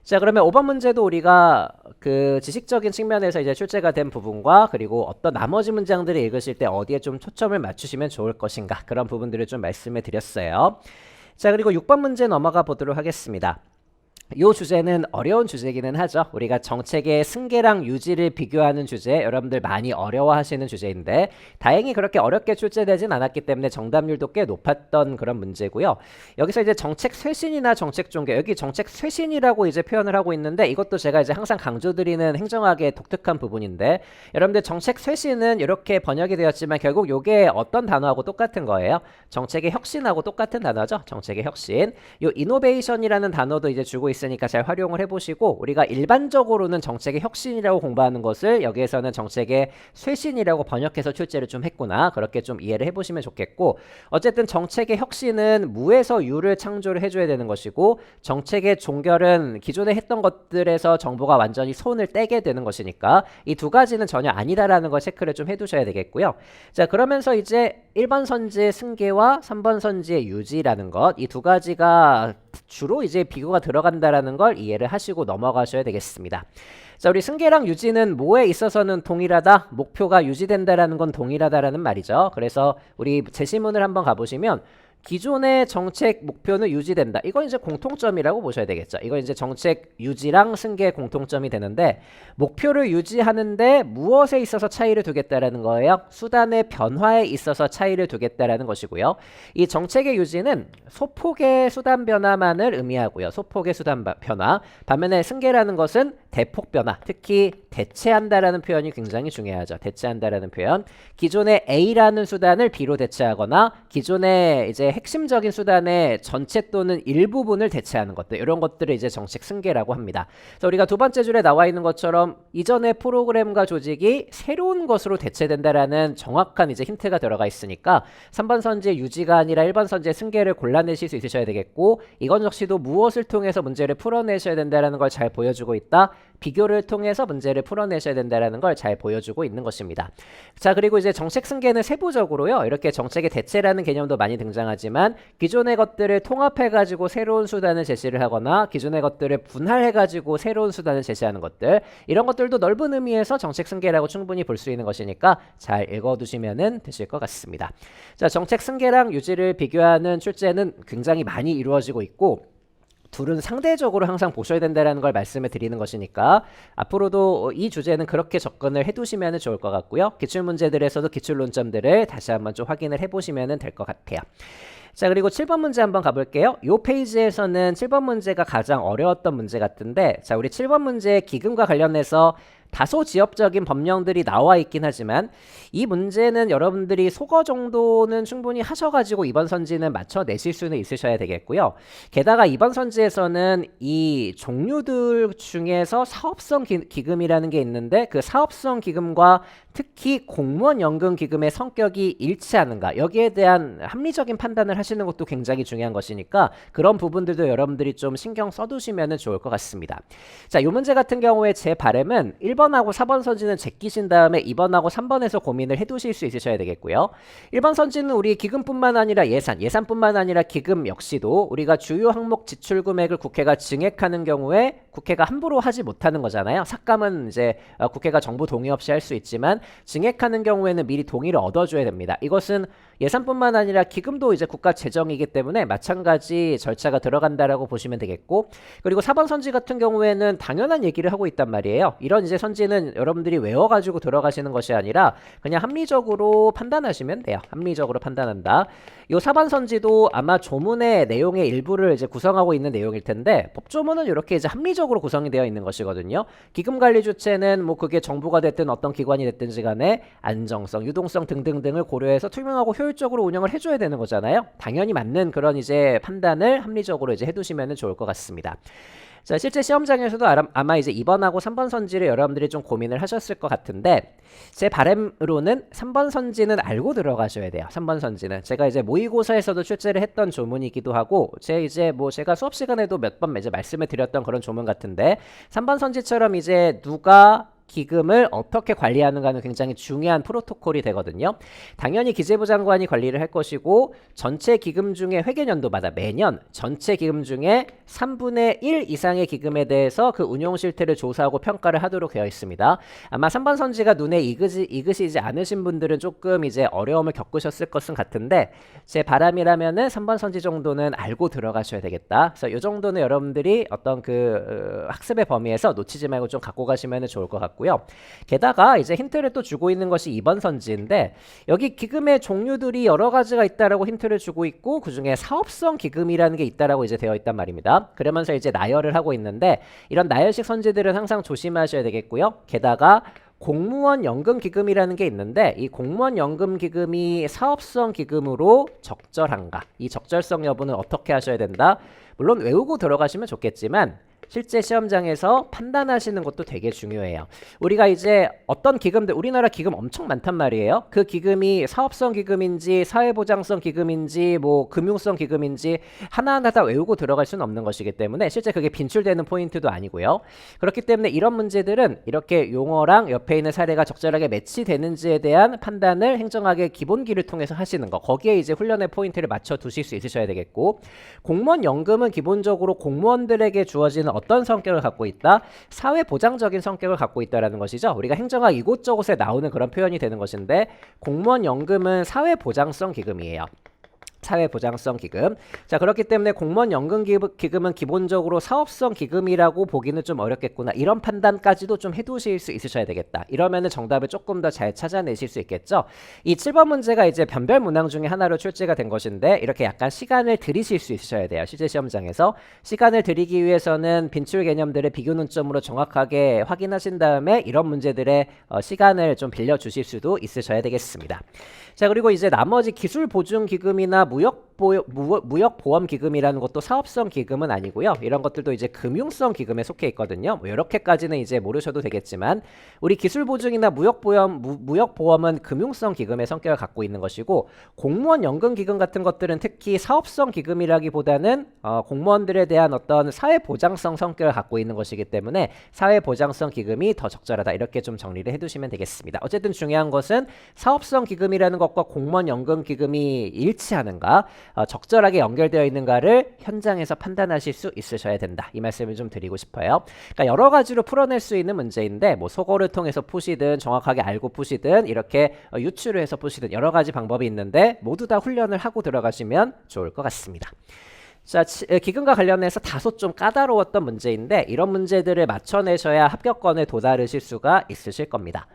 자, 그러면 5번 문제도 우리가 그 지식적인 측면에서 이제 출제가 된 부분과 그리고 어떤 나머지 문장들을 읽으실 때 어디에 좀 초점을 맞추시면 좋을 것인가 그런 부분들을 좀 말씀을 드렸어요. 자, 그리고 6번 문제 넘어가 보도록 하겠습니다. 이 주제는 어려운 주제이기는 하죠. 우리가 정책의 승계랑 유지를 비교하는 주제 여러분들 많이 어려워하시는 주제인데 다행히 그렇게 어렵게 출제되진 않았기 때문에 정답률도 꽤 높았던 그런 문제고요. 여기서 이제 정책 쇄신이나 정책 종교 여기 정책 쇄신이라고 이제 표현을 하고 있는데 이것도 제가 이제 항상 강조드리는 행정학의 독특한 부분인데 여러분들 정책 쇄신은 이렇게 번역이 되었지만 결국 이게 어떤 단어하고 똑같은 거예요. 정책의 혁신하고 똑같은 단어죠. 정책의 혁신. 요 이노베이션이라는 단어도 이제 주고 있으니까 잘 활용을 해보시고 우리가 일반적으로는 정책의 혁신이라고 공부하는 것을 여기에서는 정책의 쇄신이라고 번역해서 출제를 좀 했구나 그렇게 좀 이해를 해보시면 좋겠고 어쨌든 정책의 혁신은 무에서 유를 창조를 해줘야 되는 것이고 정책의 종결은 기존에 했던 것들에서 정부가 완전히 손을 떼게 되는 것이니까 이 두 가지는 전혀 아니다라는 걸 체크를 좀 해두셔야 되겠고요. 자 그러면서 이제 1번 선지의 승계와 3번 선지의 유지라는 것 이 두 가지가 주로 이제 비교가 들어간다라는 걸 이해를 하시고 넘어가셔야 되겠습니다. 자, 우리 승계랑 유지는 뭐에 있어서는 동일하다, 목표가 유지된다라는 건 동일하다라는 말이죠. 그래서 우리 제시문을 한번 가보시면 기존의 정책 목표는 유지된다. 이건 이제 공통점이라고 보셔야 되겠죠. 이건 이제 정책 유지랑 승계의 공통점이 되는데 목표를 유지하는데 무엇에 있어서 차이를 두겠다라는 거예요. 수단의 변화에 있어서 차이를 두겠다라는 것이고요. 이 정책의 유지는 소폭의 수단 변화만을 의미하고요. 소폭의 수단 변화. 반면에 승계라는 것은 대폭 변화. 특히 대체한다라는 표현이 굉장히 중요하죠. 대체한다라는 표현. 기존의 A라는 수단을 B로 대체하거나 기존의 이제 핵심적인 수단의 전체 또는 일부분을 대체하는 것들 이런 것들을 이제 정책 승계라고 합니다. 그래서 우리가 두 번째 줄에 나와 있는 것처럼 이전의 프로그램과 조직이 새로운 것으로 대체된다라는 정확한 이제 힌트가 들어가 있으니까 3번 선지의 유지가 아니라 1번 선지의 승계를 골라내실 수 있으셔야 되겠고 이건 역시도 무엇을 통해서 문제를 풀어내셔야 된다라는 걸 잘 보여주고 있다. 비교를 통해서 문제를 풀어내셔야 된다는 걸 잘 보여주고 있는 것입니다. 자 그리고 이제 정책 승계는 세부적으로요. 이렇게 정책의 대체라는 개념도 많이 등장하지만 기존의 것들을 통합해가지고 새로운 수단을 제시를 하거나 기존의 것들을 분할해가지고 새로운 수단을 제시하는 것들 이런 것들도 넓은 의미에서 정책 승계라고 충분히 볼 수 있는 것이니까 잘 읽어두시면 되실 것 같습니다. 자 정책 승계랑 유지를 비교하는 출제는 굉장히 많이 이루어지고 있고 둘은 상대적으로 항상 보셔야 된다는 걸 말씀을 드리는 것이니까 앞으로도 이 주제는 그렇게 접근을 해두시면 좋을 것 같고요. 기출문제들에서도 기출론점들을 다시 한번 좀 확인을 해보시면 될 것 같아요. 자 그리고 7번 문제 한번 가볼게요. 이 페이지에서는 7번 문제가 가장 어려웠던 문제 같은데 자 우리 7번 문제 기금과 관련해서 다소 지엽적인 법령들이 나와 있긴 하지만 이 문제는 여러분들이 속어 정도는 충분히 하셔가지고 이번 선지는 맞춰내실 수는 있으셔야 되겠고요. 게다가 이번 선지에서는 이 종류들 중에서 사업성 기금이라는 게 있는데 그 사업성 기금과 특히 공무원 연금 기금의 성격이 일치하는가 여기에 대한 합리적인 판단을 하시는 것도 굉장히 중요한 것이니까 그런 부분들도 여러분들이 좀 신경 써두시면 좋을 것 같습니다. 자, 이 문제 같은 경우에 제 바람은 1번하고 4번 선지는 제끼신 다음에 2번하고 3번에서 고민을 해두실 수 있으셔야 되겠고요. 1번 선지는 우리 기금뿐만 아니라 예산뿐만 아니라 기금 역시도 우리가 주요 항목 지출 금액을 국회가 증액하는 경우에 국회가 함부로 하지 못하는 거잖아요. 삭감은 이제 국회가 정부 동의 없이 할 수 있지만 증액하는 경우에는 미리 동의를 얻어줘야 됩니다. 이것은 예산뿐만 아니라 기금도 이제 국가 재정이기 때문에 마찬가지 절차가 들어간다라고 보시면 되겠고, 그리고 4번 선지 같은 경우에는 당연한 얘기를 하고 있단 말이에요. 이런 이제 선지는 여러분들이 외워가지고 들어가시는 것이 아니라 그냥 합리적으로 판단하시면 돼요. 합리적으로 판단한다. 이 4번 선지도 아마 조문의 내용의 일부를 이제 구성하고 있는 내용일 텐데 법조문은 이렇게 이제 합리적으로 구성이 되어 있는 것이거든요. 기금관리 주체는 뭐 그게 정부가 됐든 어떤 기관이 됐든지 간에 안정성, 유동성 등등등을 고려해서 투명하고 효율적으로 운영을 해줘야 되는 거잖아요. 당연히 맞는 그런 이제 판단을 합리적으로 이제 해두시면 좋을 것 같습니다. 자, 실제 시험장에서도 아마 이제 2번하고 3번 선지를 여러분들이 좀 고민을 하셨을 것 같은데 제 바람으로는 3번 선지는 알고 들어가셔야 돼요. 3번 선지는 제가 이제 모의고사에서도 출제를 했던 조문이기도 하고 제가 수업 시간에도 몇 번 이제 말씀을 드렸던 그런 조문 같은데 3번 선지처럼 이제 누가 기금을 어떻게 관리하는가는 굉장히 중요한 프로토콜이 되거든요. 당연히 기재부 장관이 관리를 할 것이고 전체 기금 중에 회계연도마다 매년 전체 기금 중에 3분의 1 이상의 기금에 대해서 그 운용 실태를 조사하고 평가를 하도록 되어 있습니다. 아마 3번 선지가 눈에 익으시지 않으신 분들은 조금 이제 어려움을 겪으셨을 것은 같은데 제 바람이라면은 3번 선지 정도는 알고 들어가셔야 되겠다. 그래서 이 정도는 여러분들이 어떤 그 학습의 범위에서 놓치지 말고 좀 갖고 가시면 좋을 것 같고요. 게다가 이제 힌트를 또 주고 있는 것이 2번 선지인데 여기 기금의 종류들이 여러 가지가 있다라고 힌트를 주고 있고 그중에 사업성 기금이라는 게 있다라고 이제 되어 있단 말입니다. 그러면서 이제 나열을 하고 있는데 이런 나열식 선지들은 항상 조심하셔야 되겠고요. 게다가 공무원 연금 기금이라는 게 있는데 이 공무원 연금 기금이 사업성 기금으로 적절한가? 이 적절성 여부는 어떻게 하셔야 된다? 물론 외우고 들어가시면 좋겠지만 실제 시험장에서 판단하시는 것도 되게 중요해요. 우리가 이제 어떤 기금들, 우리나라 기금 엄청 많단 말이에요. 그 기금이 사업성 기금인지 사회보장성 기금인지 뭐 금융성 기금인지 하나하나 다 외우고 들어갈 수는 없는 것이기 때문에 실제 그게 빈출되는 포인트도 아니고요. 그렇기 때문에 이런 문제들은 이렇게 용어랑 옆에 있는 사례가 적절하게 매치되는지에 대한 판단을 행정학의 기본기를 통해서 하시는 거, 거기에 이제 훈련의 포인트를 맞춰 두실 수 있으셔야 되겠고, 공무원 연금은 기본적으로 공무원들에게 주어지는 어떤 성격을 갖고 있다? 사회보장적인 성격을 갖고 있다라는 것이죠. 우리가 행정학 이곳저곳에 나오는 그런 표현이 되는 것인데 공무원 연금은 사회보장성 기금이에요. 사회보장성 기금. 자, 그렇기 때문에 공무원 연금 기금은 기본적으로 사업성 기금이라고 보기는 좀 어렵겠구나. 이런 판단까지도 좀 해두실 수 있으셔야 되겠다. 이러면은 정답을 조금 더 잘 찾아내실 수 있겠죠. 이 7번 문제가 이제 변별 문항 중에 하나로 출제가 된 것인데 이렇게 약간 시간을 들이실 수 있으셔야 돼요. 실제 시험장에서. 시간을 들이기 위해서는 빈출 개념들을 비교 논점으로 정확하게 확인하신 다음에 이런 문제들의 시간을 좀 빌려주실 수도 있으셔야 되겠습니다. 자, 그리고 이제 나머지 기술보증기금이나 무역보험기금이라는 것도 사업성 기금은 아니고요. 이런 것들도 이제 금융성 기금에 속해 있거든요. 뭐 이렇게까지는 이제 모르셔도 되겠지만 우리 기술보증이나 무역보험은 금융성 기금의 성격을 갖고 있는 것이고 공무원 연금기금 같은 것들은 특히 사업성 기금이라기보다는 공무원들에 대한 어떤 사회보장성 성격을 갖고 있는 것이기 때문에 사회보장성 기금이 더 적절하다. 이렇게 좀 정리를 해두시면 되겠습니다. 어쨌든 중요한 것은 사업성 기금이라는 것과 공무원 연금 기금이 일치하는가, 적절하게 연결되어 있는가를 현장에서 판단하실 수 있으셔야 된다. 이 말씀을 좀 드리고 싶어요. 그러니까 여러 가지로 풀어낼 수 있는 문제인데 뭐 소거를 통해서 푸시든 정확하게 알고 푸시든 이렇게 유추를 해서 푸시든 여러 가지 방법이 있는데 모두 다 훈련을 하고 들어가시면 좋을 것 같습니다. 자, 기금과 관련해서 다소 좀 까다로웠던 문제인데 이런 문제들을 맞춰내셔야 합격권에 도달하실 수가 있으실 겁니다.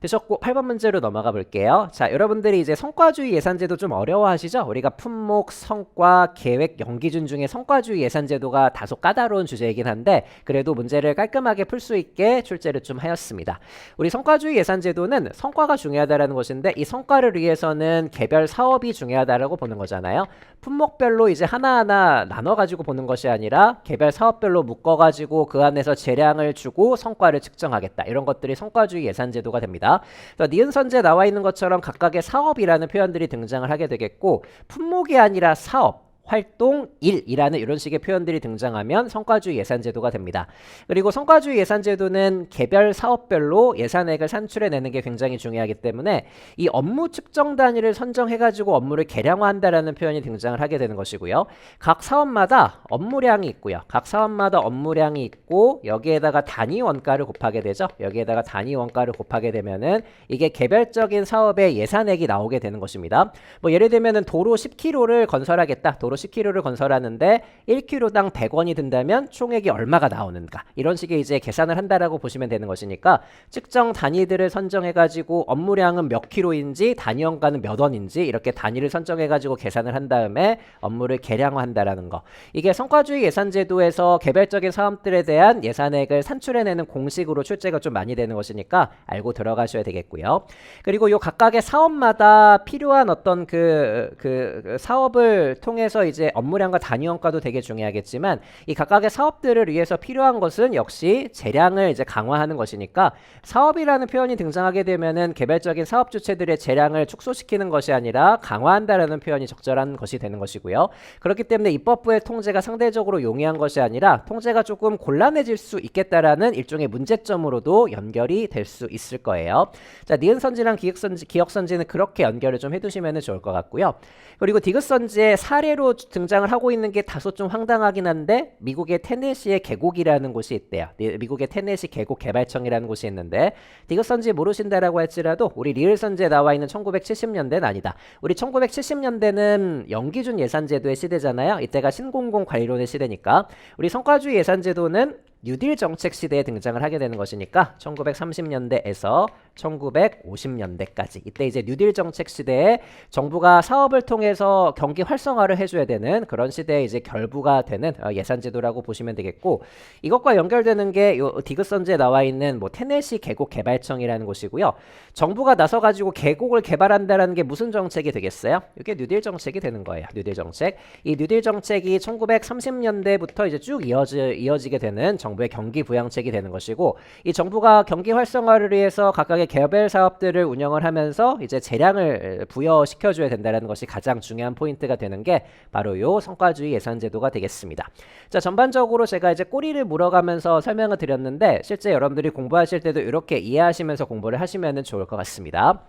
되셨고 8번 문제로 넘어가 볼게요. 자, 여러분들이 이제 성과주의 예산제도 좀 어려워하시죠? 우리가 품목, 성과, 계획, 연기준 중에 성과주의 예산제도가 다소 까다로운 주제이긴 한데 그래도 문제를 깔끔하게 풀 수 있게 출제를 좀 하였습니다. 우리 성과주의 예산제도는 성과가 중요하다는 것인데 이 성과를 위해서는 개별 사업이 중요하다고 보는 거잖아요. 품목별로 이제 하나하나 나눠가지고 보는 것이 아니라 개별 사업별로 묶어가지고 그 안에서 재량을 주고 성과를 측정하겠다. 이런 것들이 성과주의 예산제도가 됩니다. 되겠습니다. 니은 선지에 나와 있는 것처럼 각각의 사업이라는 표현들이 등장을 하게 되겠고 품목이 아니라 사업, 활동, 일이라는 이런 식의 표현들이 등장하면 성과주의 예산제도가 됩니다. 그리고 성과주의 예산제도는 개별 사업별로 예산액을 산출해내는 게 굉장히 중요하기 때문에 이 업무 측정 단위를 선정해가지고 업무를 계량화한다라는 표현이 등장을 하게 되는 것이고요. 각 사업마다 업무량이 있고요. 각 사업마다 업무량이 있고 여기에다가 단위 원가를 곱하게 되죠. 여기에다가 단위 원가를 곱하게 되면은 이게 개별적인 사업의 예산액이 나오게 되는 것입니다. 뭐 예를 들면은 도로 10km를 건설하겠다. 도로 10km를 건설하는데 1km당 100원이 든다면 총액이 얼마가 나오는가 이런 식의 이제 계산을 한다라고 보시면 되는 것이니까 측정 단위들을 선정해 가지고 업무량은 몇 킬로인지 단위 원가는 몇 원인지 이렇게 단위를 선정해 가지고 계산을 한 다음에 업무를 계량화한다라는 거. 이게 성과주의 예산제도에서 개별적인 사업들에 대한 예산액을 산출해내는 공식으로 출제가 좀 많이 되는 것이니까 알고 들어가셔야 되겠고요. 그리고 요 각각의 사업마다 필요한 어떤 그 사업을 통해서 이제 업무량과 단위 원가도 되게 중요하겠지만 이 각각의 사업들을 위해서 필요한 것은 역시 재량을 이제 강화하는 것이니까 사업이라는 표현이 등장하게 되면은 개별적인 사업 주체들의 재량을 축소시키는 것이 아니라 강화한다라는 표현이 적절한 것이 되는 것이고요. 그렇기 때문에 입법부의 통제가 상대적으로 용이한 것이 아니라 통제가 조금 곤란해질 수 있겠다라는 일종의 문제점으로도 연결이 될 수 있을 거예요. 자, 니은선지랑 기억선지는 그렇게 연결을 좀 해두시면 좋을 것 같고요. 그리고 디귿선지의 사례로 등장을 하고 있는 게 다소 좀 황당하긴 한데 미국의 테네시의 계곡이라는 곳이 있대요. 미국의 테네시 계곡 개발청이라는 곳이 있는데 디귿선지 모르신다라고 할지라도 우리 리을선지에 나와 있는 1970년대는 아니다. 우리 1970년대는 영기준 예산제도의 시대잖아요. 이때가 신공공 관리론의 시대니까 우리 성과주의 예산제도는 뉴딜 정책 시대에 등장을 하게 되는 것이니까 1930년대에서 1950년대까지 이때 이제 뉴딜 정책 시대에 정부가 사업을 통해서 경기 활성화를 해줘야 되는 그런 시대에 이제 결부가 되는 예산제도라고 보시면 되겠고 이것과 연결되는 게 요 디귿선지에 나와 있는 뭐 테네시 계곡 개발청이라는 곳이고요. 정부가 나서 가지고 계곡을 개발한다라는 게 무슨 정책이 되겠어요? 이게 뉴딜 정책이 되는 거예요. 뉴딜 정책. 이 뉴딜 정책이 1930년대부터 이제 쭉 이어지게 되는 정부의 경기 부양책이 되는 것이고 이 정부가 경기 활성화를 위해서 각각의 개별 사업들을 운영을 하면서 이제 재량을 부여시켜 줘야 된다는 것이 가장 중요한 포인트가 되는 게 바로 요 성과주의 예산제도가 되겠습니다. 자, 전반적으로 제가 이제 꼬리를 물어가면서 설명을 드렸는데 실제 여러분들이 공부하실 때도 이렇게 이해하시면서 공부를 하시면 좋을 것 같습니다.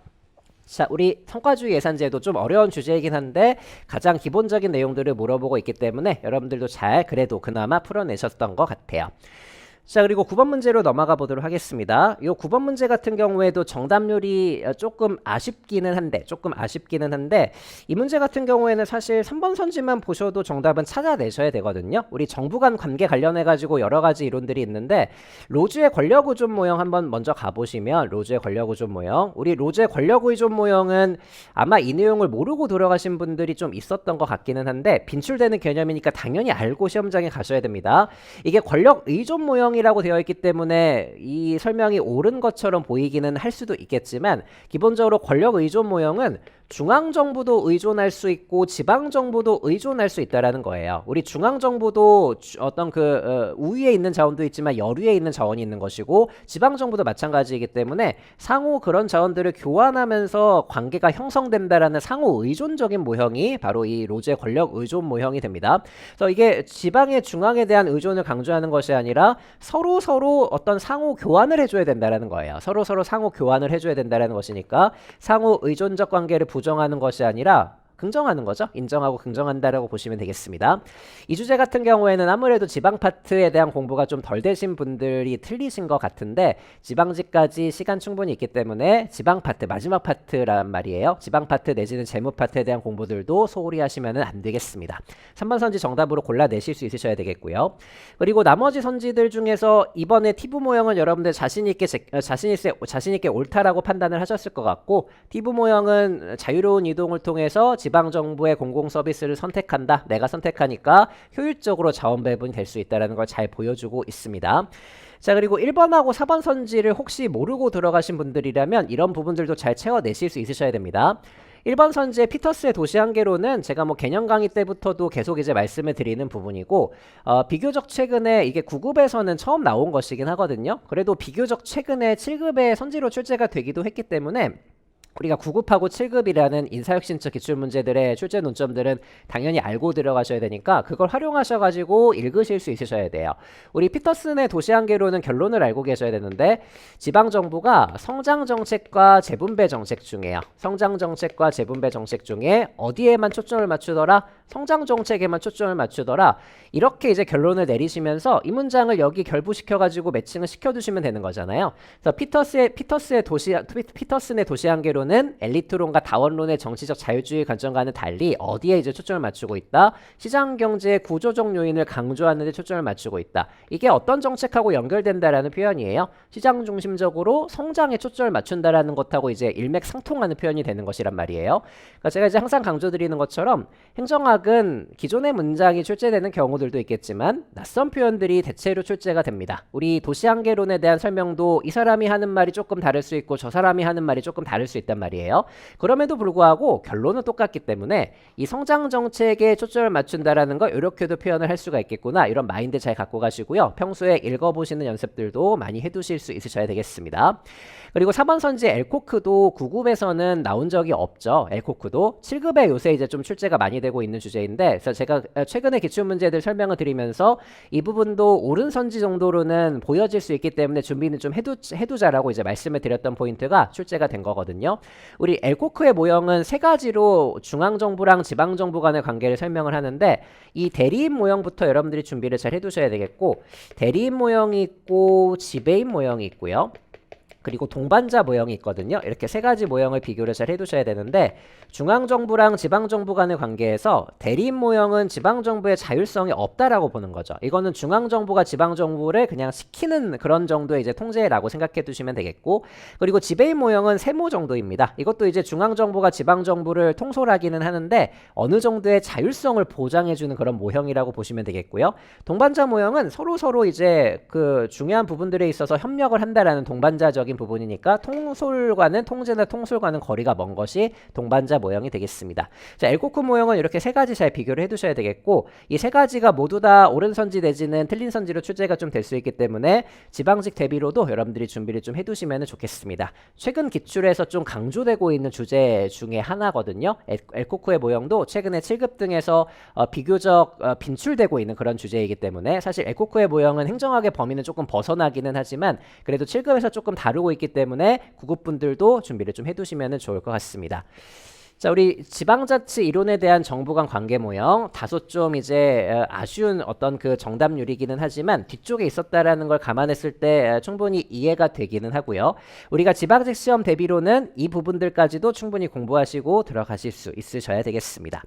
자, 우리 성과주의 예산제도 좀 어려운 주제이긴 한데 가장 기본적인 내용들을 물어보고 있기 때문에 여러분들도 잘 그래도 그나마 풀어내셨던 것 같아요. 자, 그리고 9번 문제로 넘어가 보도록 하겠습니다. 이 9번 문제 같은 경우에도 정답률이 조금 아쉽기는 한데 이 문제 같은 경우에는 사실 3번 선지만 보셔도 정답은 찾아내셔야 되거든요. 우리 정부 간 관계 관련해 가지고 여러 가지 이론들이 있는데 로즈의 권력 의존 모형 한번 먼저 가보시면 로즈의 권력 의존 모형 우리 로즈의 권력 의존 모형은 아마 이 내용을 모르고 들어가신 분들이 좀 있었던 것 같기는 한데 빈출되는 개념이니까 당연히 알고 시험장에 가셔야 됩니다. 이게 권력 의존 모형 이라고 되어 있기 때문에 이 설명이 옳은 것처럼 보이기는 할 수도 있겠지만 기본적으로 권력 의존 모형은 중앙정부도 의존할 수 있고 지방정부도 의존할 수 있다라는 거예요. 우리 중앙정부도 어떤 우위에 있는 자원도 있지만 여위에 있는 자원이 있는 것이고 지방정부도 마찬가지이기 때문에 상호 그런 자원들을 교환하면서 관계가 형성된다라는 상호 의존적인 모형이 바로 이 로즈의 권력 의존 모형이 됩니다. 그래서 이게 지방의 중앙에 대한 의존을 강조하는 것이 아니라 서로 어떤 상호 교환을 해줘야 된다라는 거예요. 서로 상호 교환을 해줘야 된다라는 것이니까 상호 의존적 관계를 부정하는 것이 아니라 긍정하는 거죠. 인정하고 긍정한다라고 보시면 되겠습니다. 이 주제 같은 경우에는 아무래도 지방 파트에 대한 공부가 좀 덜 되신 분들이 틀리신 것 같은데 지방직까지 시간 충분히 있기 때문에 지방 파트, 마지막 파트란 말이에요. 지방 파트 내지는 재무 파트에 대한 공부들도 소홀히 하시면 안 되겠습니다. 3번 선지 정답으로 골라내실 수 있으셔야 되겠고요. 그리고 나머지 선지들 중에서 이번에 티브 모형은 여러분들 자신 있게 옳다라고 판단을 하셨을 것 같고 티브 모형은 자유로운 이동을 통해서 지방정부의 공공서비스를 선택한다. 내가 선택하니까 효율적으로 자원 배분이 될 수 있다는 걸 잘 보여주고 있습니다. 자, 그리고 1번하고 4번 선지를 혹시 모르고 들어가신 분들이라면 이런 부분들도 잘 채워내실 수 있으셔야 됩니다. 1번 선지의 피터스의 도시한계로는 제가 뭐 개념 강의 때부터도 계속 이제 말씀을 드리는 부분이고 비교적 최근에 이게 9급에서는 처음 나온 것이긴 하거든요. 그래도 비교적 최근에 7급의 선지로 출제가 되기도 했기 때문에 우리가 9급하고 7급이라는 인사혁신처 기출문제들의 출제 논점들은 당연히 알고 들어가셔야 되니까 그걸 활용하셔가지고 읽으실 수 있으셔야 돼요. 우리 피터슨의 도시한계로는 결론을 알고 계셔야 되는데 지방정부가 성장정책과 재분배 정책 중에요. 성장정책과 재분배 정책 중에 어디에만 초점을 맞추더라? 성장정책에만 초점을 맞추더라. 이렇게 이제 결론을 내리시면서 이 문장을 여기 결부시켜가지고 매칭을 시켜두시면 되는 거잖아요. 그래서 피터슨의 도시한계로 는 엘리트론과 다원론의 정치적 자유주의 관점과는 달리 어디에 이제 초점을 맞추고 있다? 시장 경제의 구조적 요인을 강조하는 데 초점을 맞추고 있다. 이게 어떤 정책하고 연결된다라는 표현이에요. 시장 중심적으로 성장에 초점을 맞춘다라는 것하고 이제 일맥상통하는 표현이 되는 것이란 말이에요. 그러니까 제가 이제 항상 강조드리는 것처럼 행정학은 기존의 문장이 출제되는 경우들도 있겠지만 낯선 표현들이 대체로 출제가 됩니다. 우리 도시한계론에 대한 설명도 이 사람이 하는 말이 조금 다를 수 있고 저 사람이 하는 말이 조금 다를 수 있다. 말이에요. 그럼에도 불구하고 결론은 똑같기 때문에 이 성장 정책에 초점을 맞춘다라는 거 이렇게도 표현을 할 수가 있겠구나. 이런 마인드 잘 갖고 가시고요. 평소에 읽어보시는 연습들도 많이 해두실 수 있으셔야 되겠습니다. 그리고 4번 선지 엘코크도 9급에서는 나온 적이 없죠. 엘코크도 7급에 요새 이제 좀 출제가 많이 되고 있는 주제인데 그래서 제가 최근에 기출문제들 설명을 드리면서 이 부분도 옳은 선지 정도로는 보여질 수 있기 때문에 준비는 좀 해두자라고 이제 말씀을 드렸던 포인트가 출제가 된 거거든요. 우리 엘코크의 모형은 세 가지로 중앙정부랑 지방정부 간의 관계를 설명을 하는데 이 대리인 모형부터 여러분들이 준비를 잘 해두셔야 되겠고 대리인 모형이 있고 지배인 모형이 있고요. 그리고 동반자 모형이 있거든요. 이렇게 세 가지 모형을 비교를 잘 해두셔야 되는데 중앙정부랑 지방정부 간의 관계에서 대리인 모형은 지방정부의 자율성이 없다라고 보는 거죠. 이거는 중앙정부가 지방정부를 그냥 시키는 그런 정도의 이제 통제라고 생각해 두시면 되겠고 그리고 지배인 모형은 세모 정도입니다. 이것도 이제 중앙정부가 지방정부를 통솔하기는 하는데 어느 정도의 자율성을 보장해주는 그런 모형이라고 보시면 되겠고요. 동반자 모형은 서로 이제 그 중요한 부분들에 있어서 협력을 한다라는 동반자적인 부분이니까 통솔과는 통제나 통솔과는 거리가 먼 것이 동반자 모형이 되겠습니다. 자, 엘코크 모형은 이렇게 세 가지 잘 비교를 해두셔야 되겠고 이 세 가지가 모두 다 옳은 선지 내지는 틀린 선지로 출제가 좀 될 수 있기 때문에 지방직 대비로도 여러분들이 준비를 좀 해두시면 좋겠습니다. 최근 기출에서 좀 강조되고 있는 주제 중에 하나거든요. 엘코크의 모형도 최근에 7급 등에서 비교적 빈출되고 있는 그런 주제이기 때문에 사실 엘코크의 모형은 행정학의 범위는 조금 벗어나기는 하지만 그래도 7급에서 조금 다루고 있기 때문에 9급 분들도 준비를 좀 해두시면 좋을 것 같습니다. 자, 우리 지방자치 이론에 대한 정부 간 관계 모형 다소 좀 이제 아쉬운 어떤 그 정답률이기는 하지만 뒤쪽에 있었다라는 걸 감안했을 때 충분히 이해가 되기는 하고요. 우리가 지방직 시험 대비로는 이 부분들까지도 충분히 공부하시고 들어가실 수 있으셔야 되겠습니다.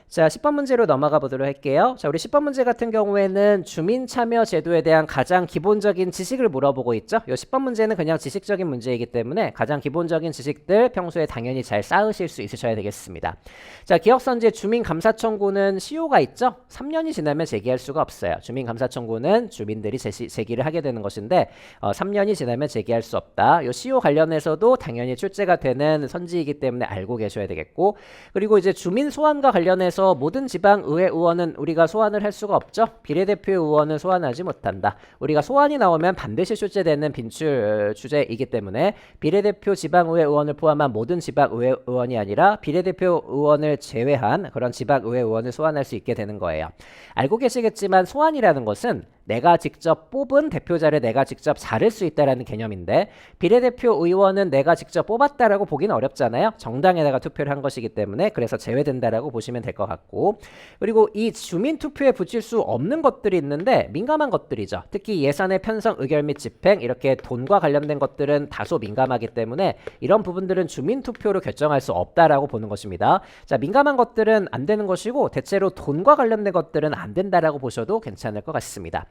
자, 10번 문제로 넘어가 보도록 할게요. 자, 우리 10번 문제 같은 경우에는 주민 참여 제도에 대한 가장 기본적인 지식을 물어보고 있죠. 이 10번 문제는 그냥 지식적인 문제이기 때문에 가장 기본적인 지식들 평소에 당연히 잘 쌓으실 수 있으셔야 되겠습니다. 자, 기억선지의 주민감사 청구는 시효가 있죠. 3년이 지나면 제기할 수가 없어요. 주민감사 청구는 주민들이 제기를 하게 되는 것인데 3년이 지나면 제기할 수 없다. 이 시효 관련해서도 당연히 출제가 되는 선지이기 때문에 알고 계셔야 되겠고 그리고 이제 주민 소환과 관련해서 모든 지방의회 의원은 우리가 소환을 할 수가 없죠. 비례대표 의원은 소환하지 못한다. 우리가 소환이 나오면 반드시 출제되는 빈출 주제이기 때문에 비례대표 지방의회 의원을 포함한 모든 지방의회 의원이 아니라 비례대표 의원을 제외한 그런 지방의회 의원을 소환할 수 있게 되는 거예요. 알고 계시겠지만 소환이라는 것은 내가 직접 뽑은 대표자를 내가 직접 자를 수 있다라는 개념인데 비례대표 의원은 내가 직접 뽑았다라고 보기는 어렵잖아요. 정당에다가 투표를 한 것이기 때문에 그래서 제외된다라고 보시면 될 것 같고 그리고 이 주민투표에 붙일 수 없는 것들이 있는데 민감한 것들이죠. 특히 예산의 편성, 의결 및 집행 이렇게 돈과 관련된 것들은 다소 민감하기 때문에 이런 부분들은 주민투표로 결정할 수 없다라고 보는 것입니다. 자, 민감한 것들은 안 되는 것이고 대체로 돈과 관련된 것들은 안 된다라고 보셔도 괜찮을 것 같습니다.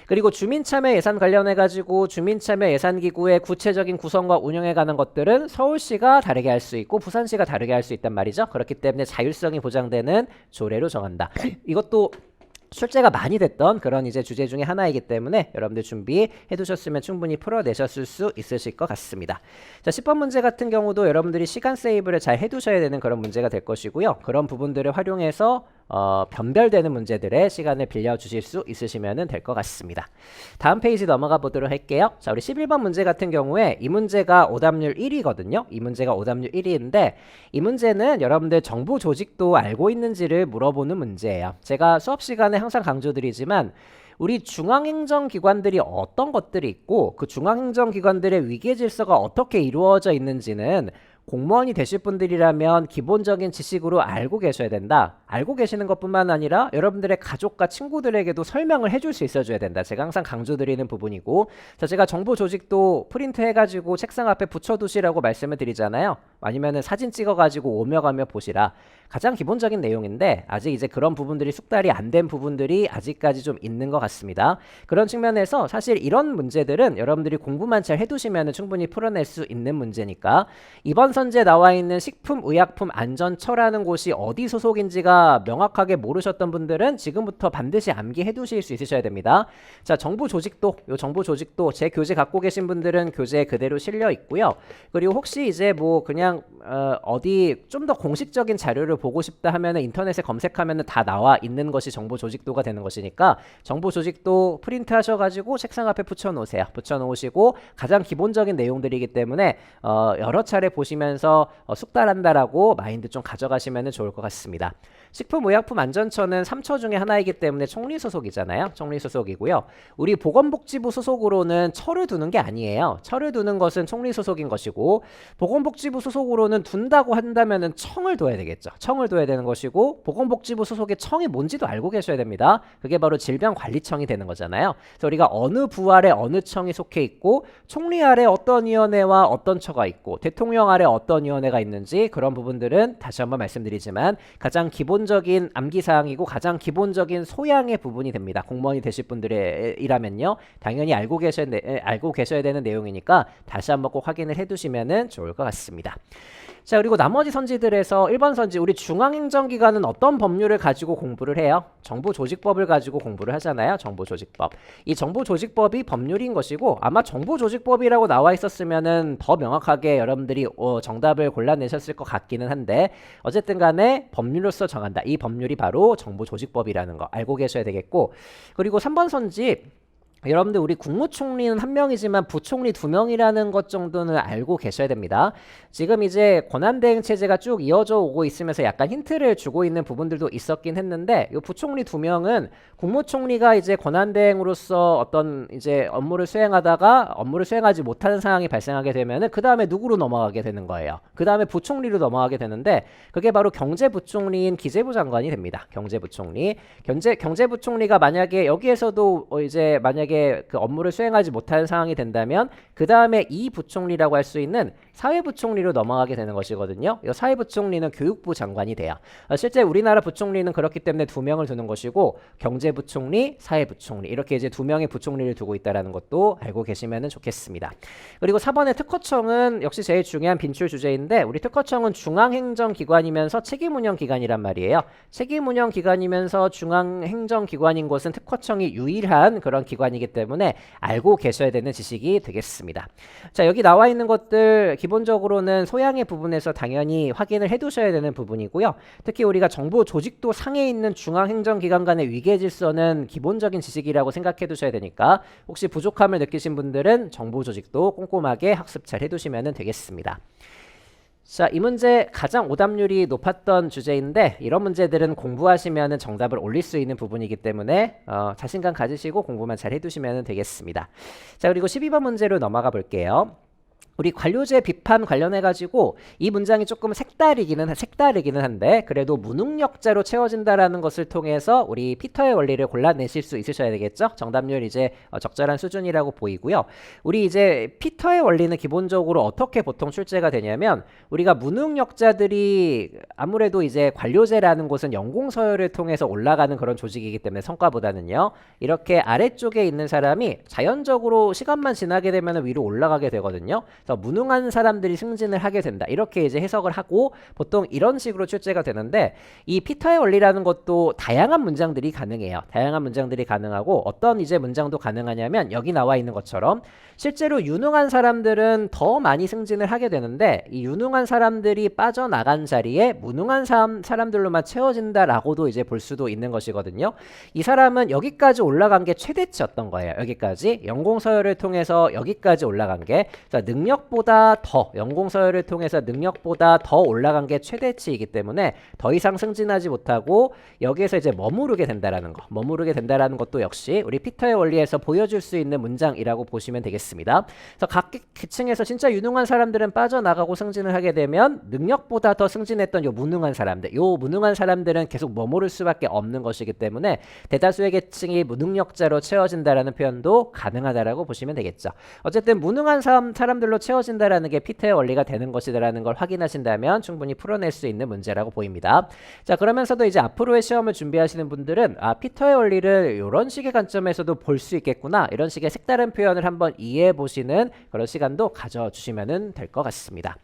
그리고 주민참여 예산 관련해 가지고 주민참여 예산기구의 구체적인 구성과 운영에 관한 것들은 서울시가 다르게 할 수 있고 부산시가 다르게 할 수 있단 말이죠. 그렇기 때문에 자율성이 보장되는 조례로 정한다. 이것도 출제가 많이 됐던 그런 이제 주제 중에 하나이기 때문에 여러분들 준비해 두셨으면 충분히 풀어내셨을 수 있으실 것 같습니다. 자, 10번 문제 같은 경우도 여러분들이 시간 세이브를 잘 해두셔야 되는 그런 문제가 될 것이고요. 그런 부분들을 활용해서 변별되는 문제들의 시간을 빌려주실 수 있으시면 될 것 같습니다. 다음 페이지 넘어가 보도록 할게요. 자, 우리 11번 문제 같은 경우에 이 문제가 오답률 1위거든요. 이 문제가 오답률 1위인데 이 문제는 여러분들 정부 조직도 알고 있는지를 물어보는 문제예요. 제가 수업 시간에 항상 강조드리지만 우리 중앙행정기관들이 어떤 것들이 있고 그 중앙행정기관들의 위계 질서가 어떻게 이루어져 있는지는 공무원이 되실 분들이라면 기본적인 지식으로 알고 계셔야 된다. 알고 계시는 것뿐만 아니라 여러분들의 가족과 친구들에게도 설명을 해줄 수 있어줘야 된다. 제가 항상 강조드리는 부분이고, 자, 제가 정보 조직도 프린트 해가지고 책상 앞에 붙여두시라고 말씀을 드리잖아요. 아니면은 사진 찍어가지고 오며 가며 보시라. 가장 기본적인 내용인데 아직 이제 그런 부분들이 숙달이 안 된 부분들이 아직까지 좀 있는 것 같습니다. 그런 측면에서 사실 이런 문제들은 여러분들이 공부만 잘 해두시면 충분히 풀어낼 수 있는 문제니까 이번 선지에 나와 있는 식품의약품안전처라는 곳이 어디 소속인지가 명확하게 모르셨던 분들은 지금부터 반드시 암기해 두실 수 있으셔야 됩니다. 자, 정부 조직도, 요 정부 조직도 제 교재 갖고 계신 분들은 교재에 그대로 실려 있고요. 그리고 혹시 이제 뭐 그냥 어디 좀 더 공식적인 자료를 보고 싶다 하면은 인터넷에 검색하면은 다 나와 있는 것이 정보 조직도가 되는 것이니까 정보 조직도 프린트 하셔가지고 책상 앞에 붙여 놓으세요. 붙여 놓으시고 가장 기본적인 내용들이기 때문에 여러 차례 보시면서 숙달한다라고 마인드 좀 가져가시면 좋을 것 같습니다. 식품의약품안전처는 3처 중에 하나이기 때문에 총리 소속이잖아요. 총리 소속이고요. 우리 보건복지부 소속으로는 처를 두는 게 아니에요. 처를 두는 것은 총리 소속인 것이고 보건복지부 소속으로는 둔다고 한다면은 청을 둬야 되겠죠. 청을 둬야 되는 것이고 보건복지부 소속의 청이 뭔지도 알고 계셔야 됩니다. 그게 바로 질병관리청이 되는 거잖아요. 그래서 우리가 어느 부 아래 어느 청이 속해 있고 총리 아래 어떤 위원회와 어떤 처가 있고 대통령 아래 어떤 위원회가 있는지 그런 부분들은 다시 한번 말씀드리지만 가장 기본적인 암기사항이고 가장 기본적인 소양의 부분이 됩니다. 공무원이 되실 분들이라면요. 당연히 알고 계셔야 되는 내용이니까 다시 한번 꼭 확인을 해두시면 좋을 것 같습니다. 자, 그리고 나머지 선지들에서 1번 선지 우리 중앙행정기관은 어떤 법률을 가지고 공부를 해요? 정부조직법을 가지고 공부를 하잖아요. 정부조직법. 이 정부조직법이 법률인 것이고 아마 정부조직법이라고 나와 있었으면은 더 명확하게 여러분들이 정답을 골라내셨을 것 같기는 한데 어쨌든 간에 법률로서 정한다. 이 법률이 바로 정부조직법이라는 거 알고 계셔야 되겠고 그리고 3번 선지 여러분들 우리 국무총리는 한 명이지만 부총리 2명이라는 것 정도는 알고 계셔야 됩니다. 지금 이제 권한대행 체제가 쭉 이어져 오고 있으면서 약간 힌트를 주고 있는 부분들도 있었긴 했는데 이 부총리 2명은 국무총리가 이제 권한대행으로서 어떤 이제 업무를 수행하다가 업무를 수행하지 못하는 상황이 발생하게 되면은 그 다음에 누구로 넘어가게 되는 거예요. 그 다음에 부총리로 넘어가게 되는데 그게 바로 경제부총리인 기재부 장관이 됩니다. 경제부총리. 경제부총리가 만약에 여기에서도 이제 만약에 그 업무를 수행하지 못하는 상황이 된다면 그 다음에 이 부총리라고 할 수 있는 사회부총리로 넘어가게 되는 것이거든요. 이 사회부총리는 교육부 장관이 돼요. 실제 우리나라 부총리는 그렇기 때문에 2명을 두는 것이고 경제부총리, 사회부총리 이렇게 이제 2명의 부총리를 두고 있다는 것도 알고 계시면 좋겠습니다. 그리고 4번의 특허청은 역시 제일 중요한 빈출 주제인데 우리 특허청은 중앙행정기관이면서 책임운영기관이란 말이에요. 책임운영기관이면서 중앙행정기관인 것은 특허청이 유일한 그런 기관이기 때문에 알고 계셔야 되는 지식이 되겠습니다. 자, 여기 나와 있는 것들 기본적으로는 소양의 부분에서 당연히 확인을 해두셔야 되는 부분이고요. 특히 우리가 정부 조직도 상에 있는 중앙행정기관 간의 위계 질서는 기본적인 지식이라고 생각해 두셔야 되니까 혹시 부족함을 느끼신 분들은 정부 조직도 꼼꼼하게 학습 잘 해두시면 되겠습니다. 자, 이 문제 가장 오답률이 높았던 주제인데 이런 문제들은 공부하시면 정답을 올릴 수 있는 부분이기 때문에 자신감 가지시고 공부만 잘 해두시면 되겠습니다. 자, 그리고 12번 문제로 넘어가 볼게요. 우리 관료제 비판 관련해가지고 이 문장이 조금 색다르기는 한데 그래도 무능력자로 채워진다라는 것을 통해서 우리 피터의 원리를 골라내실 수 있으셔야 되겠죠. 정답률 이제 적절한 수준이라고 보이고요. 우리 이제 피터의 원리는 기본적으로 어떻게 보통 출제가 되냐면 우리가 무능력자들이 아무래도 이제 관료제라는 곳은 연공서열을 통해서 올라가는 그런 조직이기 때문에 성과보다는요. 이렇게 아래쪽에 있는 사람이 자연적으로 시간만 지나게 되면 위로 올라가게 되거든요. 그래서 무능한 사람들이 승진을 하게 된다. 이렇게 이제 해석을 하고 보통 이런 식으로 출제가 되는데 이 피터의 원리라는 것도 다양한 문장들이 가능해요. 다양한 문장들이 가능하고 어떤 이제 문장도 가능하냐면 여기 나와 있는 것처럼 실제로 유능한 사람들은 더 많이 승진을 하게 되는데 이 유능한 사람들이 빠져나간 자리에 무능한 사람들로만 채워진다라고도 이제 볼 수도 있는 것이거든요. 이 사람은 여기까지 올라간 게 최대치였던 거예요. 여기까지 연공서열을 통해서 여기까지 올라간 게 능력보다 더 연공서열을 통해서 능력보다 더 올라간 게 최대치이기 때문에 더 이상 승진하지 못하고 여기에서 이제 머무르게 된다라는 거. 머무르게 된다라는 것도 역시 우리 피터의 원리에서 보여줄 수 있는 문장이라고 보시면 되겠습니다. 그래서 각 계층에서 진짜 유능한 사람들은 빠져나가고 승진을 하게 되면 능력보다 더 승진했던 요 무능한 사람들은 계속 머무를 수밖에 없는 것이기 때문에 대다수의 계층이 무능력자로 채워진다라는 표현도 가능하다라고 보시면 되겠죠. 어쨌든 무능한 사람들로 채워진다라는 게 피터의 원리가 되는 것이다라는 걸 확인하신다면 충분히 풀어낼 수 있는 문제라고 보입니다. 자, 그러면서도 이제 앞으로의 시험을 준비하시는 분들은 피터의 원리를 이런 식의 관점에서도 볼 수 있겠구나, 이런 식의 색다른 표현을 한번 이해해 보시는 그런 시간도 가져주시면 될 것 같습니다.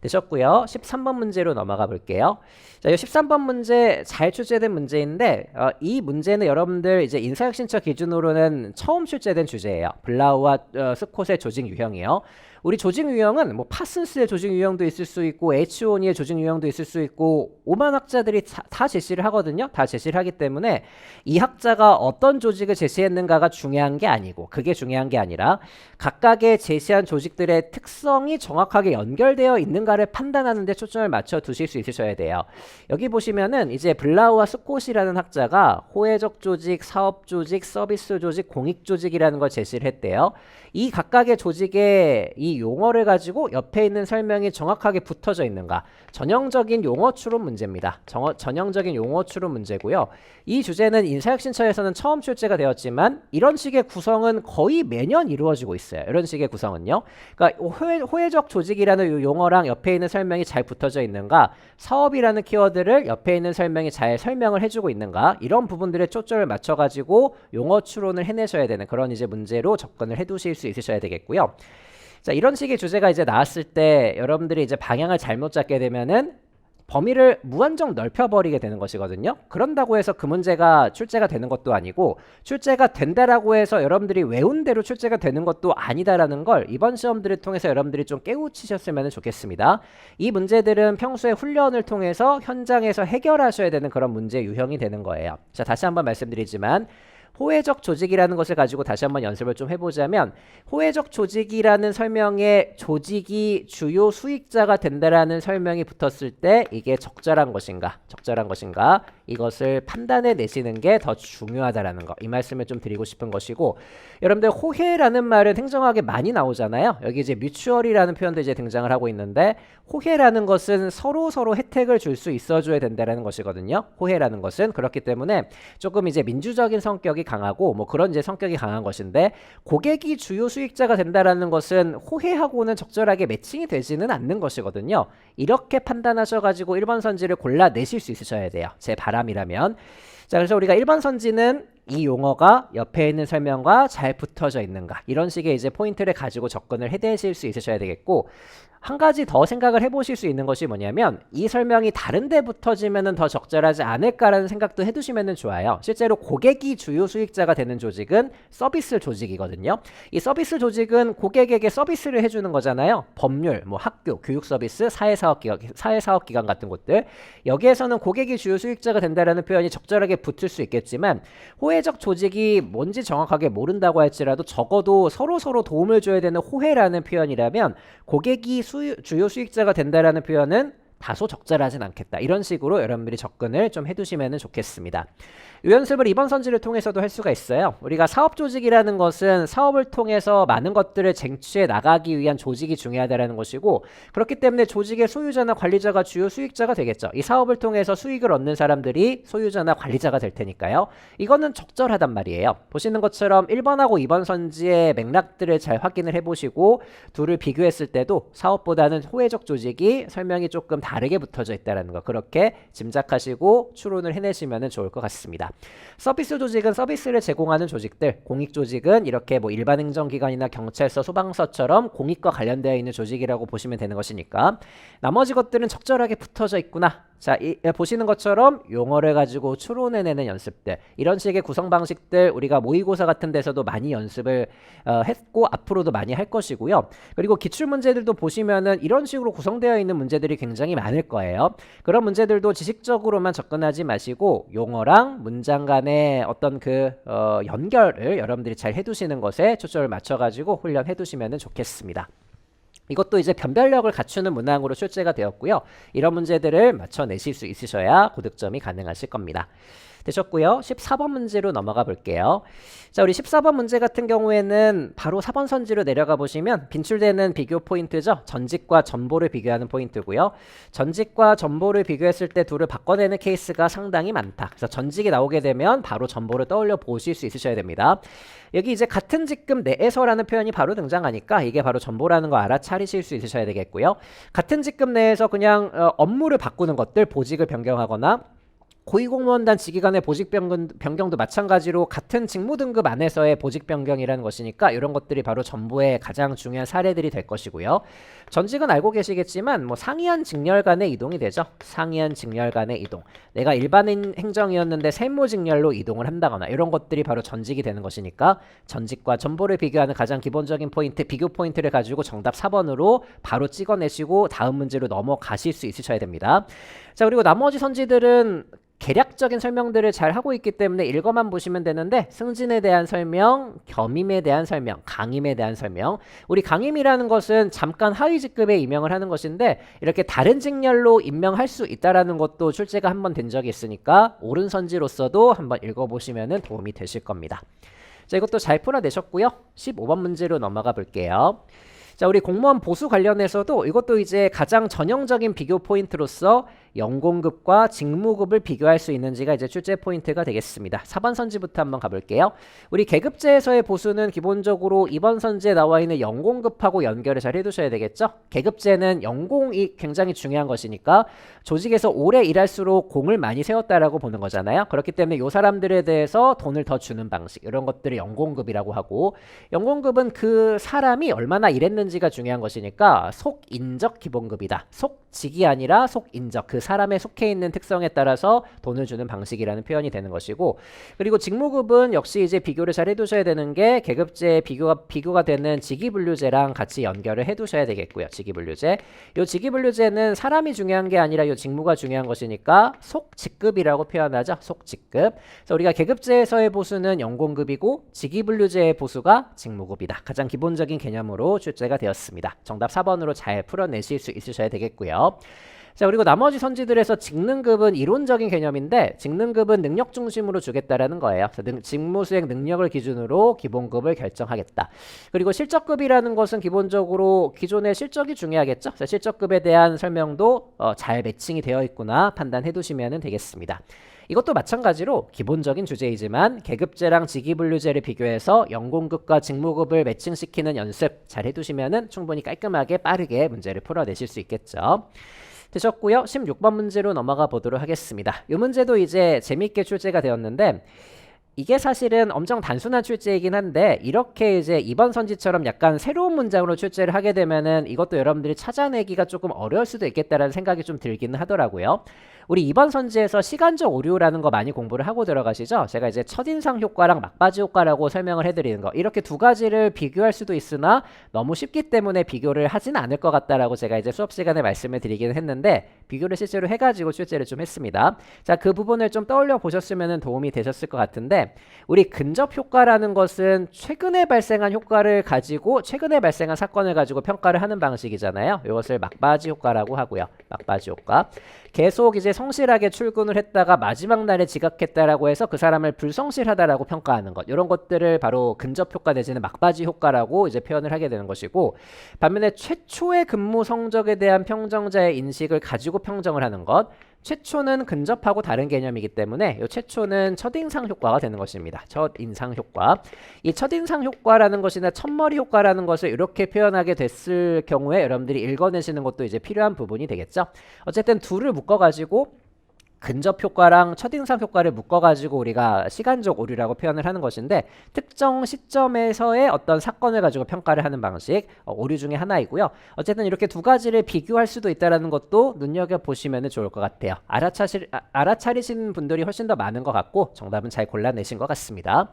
되셨고요. 13번 문제로 넘어가 볼게요. 자, 이 13번 문제 잘 출제된 문제인데 이 문제는 여러분들 이제 인사혁신처 기준으로는 처음 출제된 주제예요. 블라우와 스콧의 조직 유형이요. 우리 조직 유형은 뭐 파슨스의 조직 유형도 있을 수 있고 H.O.N이의 조직 유형도 있을 수 있고 오만 학자들이 다 제시를 하거든요. 다 제시를 하기 때문에 이 학자가 어떤 조직을 제시했는가가 중요한 게 아니고, 그게 중요한 게 아니라 각각의 제시한 조직들의 특성이 정확하게 연결되어 있는가를 판단하는 데 초점을 맞춰 두실 수 있으셔야 돼요. 여기 보시면은 이제 블라우와 스콧이라는 학자가 호혜적 조직, 사업 조직, 서비스 조직, 공익 조직이라는 걸 제시를 했대요. 이 각각의 조직의 이 용어를 가지고 옆에 있는 설명이 정확하게 붙어져 있는가, 전형적인 용어 추론 문제입니다. 전형적인 용어 추론 문제고요. 이 주제는 인사혁신처에서는 처음 출제가 되었지만 이런 식의 구성은 거의 매년 이루어지고 있어요. 이런 식의 구성은요. 그러니까 호혜적 조직이라는 용어랑 옆에 있는 설명이 잘 붙어져 있는가, 사업이라는 키워드를 옆에 있는 설명이 잘 설명을 해주고 있는가, 이런 부분들에 초점을 맞춰가지고 용어 추론을 해내셔야 되는 그런 이제 문제로 접근을 해두실 수 있으셔야 되겠고요. 자, 이런 식의 주제가 이제 나왔을 때 여러분들이 이제 방향을 잘못 잡게 되면은 범위를 무한정 넓혀버리게 되는 것이거든요. 그런다고 해서 그 문제가 출제가 되는 것도 아니고, 출제가 된다라고 해서 여러분들이 외운 대로 출제가 되는 것도 아니다라는 걸 이번 시험들을 통해서 여러분들이 좀 깨우치셨으면 좋겠습니다. 이 문제들은 평소에 훈련을 통해서 현장에서 해결하셔야 되는 그런 문제 유형이 되는 거예요. 자, 다시 한번 말씀드리지만 호혜적 조직이라는 것을 가지고 다시 한번 연습을 좀 해보자면, 호혜적 조직이라는 설명에 조직이 주요 수익자가 된다라는 설명이 붙었을 때 이게 적절한 것인가 이것을 판단해 내시는 게 더 중요하다라는 거, 이 말씀을 좀 드리고 싶은 것이고, 여러분들 호혜라는 말은 행정학에 많이 나오잖아요. 여기 이제 뮤추얼이라는 표현도 이제 등장을 하고 있는데, 호혜라는 것은 서로 혜택을 줄 수 있어줘야 된다라는 것이거든요. 호혜라는 것은 그렇기 때문에 조금 이제 민주적인 성격이 강하고 뭐 그런 이제 성격이 강한 것인데, 고객이 주요 수익자가 된다라는 것은 호혜하고는 적절하게 매칭이 되지는 않는 것이거든요. 이렇게 판단하셔가지고 1번 선지를 골라내실 수 있으셔야 돼요. 제 바람이라면. 자, 그래서 우리가 1번 선지는 이 용어가 옆에 있는 설명과 잘 붙어져 있는가, 이런 식의 이제 포인트를 가지고 접근을 해내실 수 있으셔야 되겠고, 한 가지 더 생각을 해보실 수 있는 것이 뭐냐면, 이 설명이 다른 데 붙어지면 더 적절하지 않을까라는 생각도 해두시면 좋아요. 실제로 고객이 주요 수익자가 되는 조직은 서비스 조직이거든요. 이 서비스 조직은 고객에게 서비스를 해주는 거잖아요. 법률, 뭐 학교, 교육 서비스, 사회사업기관 같은 곳들. 여기에서는 고객이 주요 수익자가 된다라는 표현이 적절하게 붙을 수 있겠지만, 호혜적 조직이 뭔지 정확하게 모른다고 할지라도 적어도 서로 도움을 줘야 되는 호혜라는 표현이라면 고객이 주요 수익자가 된다라는 표현은 다소 적절하진 않겠다. 이런 식으로 여러분들이 접근을 좀 해두시면 좋겠습니다. 이 연습을 이번 선지를 통해서도 할 수가 있어요. 우리가 사업 조직이라는 것은 사업을 통해서 많은 것들을 쟁취해 나가기 위한 조직이 중요하다는 것이고, 그렇기 때문에 조직의 소유자나 관리자가 주요 수익자가 되겠죠. 이 사업을 통해서 수익을 얻는 사람들이 소유자나 관리자가 될 테니까요. 이거는 적절하단 말이에요. 보시는 것처럼 1번하고 2번 선지의 맥락들을 잘 확인을 해보시고 둘을 비교했을 때도 사업보다는 호혜적 조직이 설명이 조금 다르게 붙어져 있다는 거 그렇게 짐작하시고 추론을 해내시면 좋을 것 같습니다. 서비스 조직은 서비스를 제공하는 조직들, 공익 조직은 이렇게 뭐 일반 행정기관이나 경찰서, 소방서처럼 공익과 관련되어 있는 조직이라고 보시면 되는 것이니까 나머지 것들은 적절하게 붙어져 있구나. 자, 보시는 것처럼 용어를 가지고 추론해내는 연습들, 이런 식의 구성 방식들 우리가 모의고사 같은 데서도 많이 연습을 했고 앞으로도 많이 할 것이고요. 그리고 기출문제들도 보시면은 이런 식으로 구성되어 있는 문제들이 굉장히 많을 거예요. 그런 문제들도 지식적으로만 접근하지 마시고 용어랑 문장 간의 어떤 연결을 여러분들이 잘 해두시는 것에 초점을 맞춰가지고 훈련해 두시면 좋겠습니다. 이것도 이제 변별력을 갖추는 문항으로 출제가 되었고요. 이런 문제들을 맞춰내실 수 있으셔야 고득점이 가능하실 겁니다. 되셨고요. 14번 문제로 넘어가 볼게요. 자, 우리 14번 문제 같은 경우에는 바로 4번 선지로 내려가 보시면 빈출되는 비교 포인트죠. 전직과 전보를 비교하는 포인트고요. 전직과 전보를 비교했을 때 둘을 바꿔내는 케이스가 상당히 많다. 그래서 전직이 나오게 되면 바로 전보를 떠올려 보실 수 있으셔야 됩니다. 여기 이제 같은 직급 내에서라는 표현이 바로 등장하니까 이게 바로 전보라는 거 알아차리실 수 있으셔야 되겠고요. 같은 직급 내에서 그냥 업무를 바꾸는 것들, 보직을 변경하거나 고위공무원단 직위간의 보직 변경도 마찬가지로 같은 직무 등급 안에서의 보직 변경이라는 것이니까 이런 것들이 바로 전보의 가장 중요한 사례들이 될 것이고요. 전직은 알고 계시겠지만 뭐 상이한 직렬 간의 이동이 되죠. 상이한 직렬 간의 이동. 내가 일반인 행정이었는데 세무 직렬로 이동을 한다거나 이런 것들이 바로 전직이 되는 것이니까 전직과 전보를 비교하는 가장 기본적인 포인트, 비교 포인트를 가지고 정답 4번으로 바로 찍어내시고 다음 문제로 넘어가실 수 있으셔야 됩니다. 자, 그리고 나머지 선지들은 개략적인 설명들을 잘 하고 있기 때문에 읽어만 보시면 되는데 승진에 대한 설명, 겸임에 대한 설명, 강임에 대한 설명. 우리 강임이라는 것은 잠깐 하위 직급에 임명을 하는 것인데 이렇게 다른 직렬로 임명할 수 있다라는 것도 출제가 한번 된 적이 있으니까 옳은 선지로서도 한번 읽어보시면 도움이 되실 겁니다. 자, 이것도 잘 풀어내셨고요. 15번 문제로 넘어가 볼게요. 자, 우리 공무원 보수 관련해서도 이것도 이제 가장 전형적인 비교 포인트로서 연공급과 직무급을 비교할 수 있는지가 이제 출제 포인트가 되겠습니다. 4번 선지부터 한번 가볼게요. 우리 계급제에서의 보수는 기본적으로 이번 선지에 나와 있는 연공급하고 연결을 잘 해두셔야 되겠죠. 계급제는 연공이 굉장히 중요한 것이니까 조직에서 오래 일할수록 공을 많이 세웠다라고 보는 거잖아요. 그렇기 때문에 이 사람들에 대해서 돈을 더 주는 방식, 이런 것들을 연공급이라고 하고, 연공급은 그 사람이 얼마나 일했는지가 중요한 것이니까 속인적 기본급이다. 속직이 아니라 속인적, 그 사람의 속해 있는 특성에 따라서 돈을 주는 방식이라는 표현이 되는 것이고, 그리고 직무급은 역시 이제 비교를 잘 해두셔야 되는 게 계급제 비교가 되는 직위분류제랑 같이 연결을 해두셔야 되겠고요. 직위분류제. 이 직위분류제는 사람이 중요한 게 아니라 이 직무가 중요한 것이니까 속직급이라고 표현하죠. 속직급. 그래서 우리가 계급제에서의 보수는 연공급이고 직위분류제의 보수가 직무급이다. 가장 기본적인 개념으로 출제가 되었습니다. 정답 4번으로 잘 풀어내실 수 있으셔야 되겠고요. 자, 그리고 나머지 선지들에서 직능급은 이론적인 개념인데 직능급은 능력 중심으로 주겠다라는 거예요. 그래서 직무 수행 능력을 기준으로 기본급을 결정하겠다. 그리고 실적급이라는 것은 기본적으로 기존의 실적이 중요하겠죠. 그래서 실적급에 대한 설명도 잘 매칭이 되어 있구나 판단해 두시면 되겠습니다. 이것도 마찬가지로 기본적인 주제이지만 계급제랑 직위분류제를 비교해서 연공급과 직무급을 매칭시키는 연습 잘 해두시면 충분히 깔끔하게 빠르게 문제를 풀어내실 수 있겠죠. 되셨고요. 16번 문제로 넘어가 보도록 하겠습니다. 이 문제도 이제 재미있게 출제가 되었는데 이게 사실은 엄청 단순한 출제이긴 한데 이렇게 이제 이번 선지처럼 약간 새로운 문장으로 출제를 하게 되면은 이것도 여러분들이 찾아내기가 조금 어려울 수도 있겠다라는 생각이 좀 들기는 하더라고요. 우리 이번 선지에서 시간적 오류라는 거 많이 공부를 하고 들어가시죠? 제가 이제 첫인상 효과랑 막바지 효과라고 설명을 해드리는 거, 이렇게 두 가지를 비교할 수도 있으나 너무 쉽기 때문에 비교를 하진 않을 것 같다라고 제가 이제 수업 시간에 말씀을 드리기는 했는데 비교를 실제로 해가지고 출제를 좀 했습니다. 자, 그 부분을 좀 떠올려 보셨으면 도움이 되셨을 것 같은데 우리 근접 효과라는 것은 최근에 발생한 효과를 가지고 최근에 발생한 사건을 가지고 평가를 하는 방식이잖아요. 이것을 막바지 효과라고 하고요. 막바지 효과. 계속 이제 성실하게 출근을 했다가 마지막 날에 지각했다라고 해서 그 사람을 불성실하다라고 평가하는 것, 이런 것들을 바로 근접 효과 내지는 막바지 효과라고 이제 표현을 하게 되는 것이고, 반면에 최초의 근무 성적에 대한 평정자의 인식을 가지고 평정을 하는 것, 최초는 근접하고 다른 개념이기 때문에 이 최초는 첫인상 효과가 되는 것입니다. 첫인상 효과. 이 첫인상 효과라는 것이나 첫머리 효과라는 것을 이렇게 표현하게 됐을 경우에 여러분들이 읽어내시는 것도 이제 필요한 부분이 되겠죠. 어쨌든 둘을 묶어가지고 근접 효과랑 첫인상 효과를 묶어가지고 우리가 시간적 오류라고 표현을 하는 것인데, 특정 시점에서의 어떤 사건을 가지고 평가를 하는 방식, 오류 중에 하나이고요. 어쨌든 이렇게 두 가지를 비교할 수도 있다는 것도 눈여겨보시면 좋을 것 같아요. 알아차리신 분들이 훨씬 더 많은 것 같고 정답은 잘 골라내신 것 같습니다.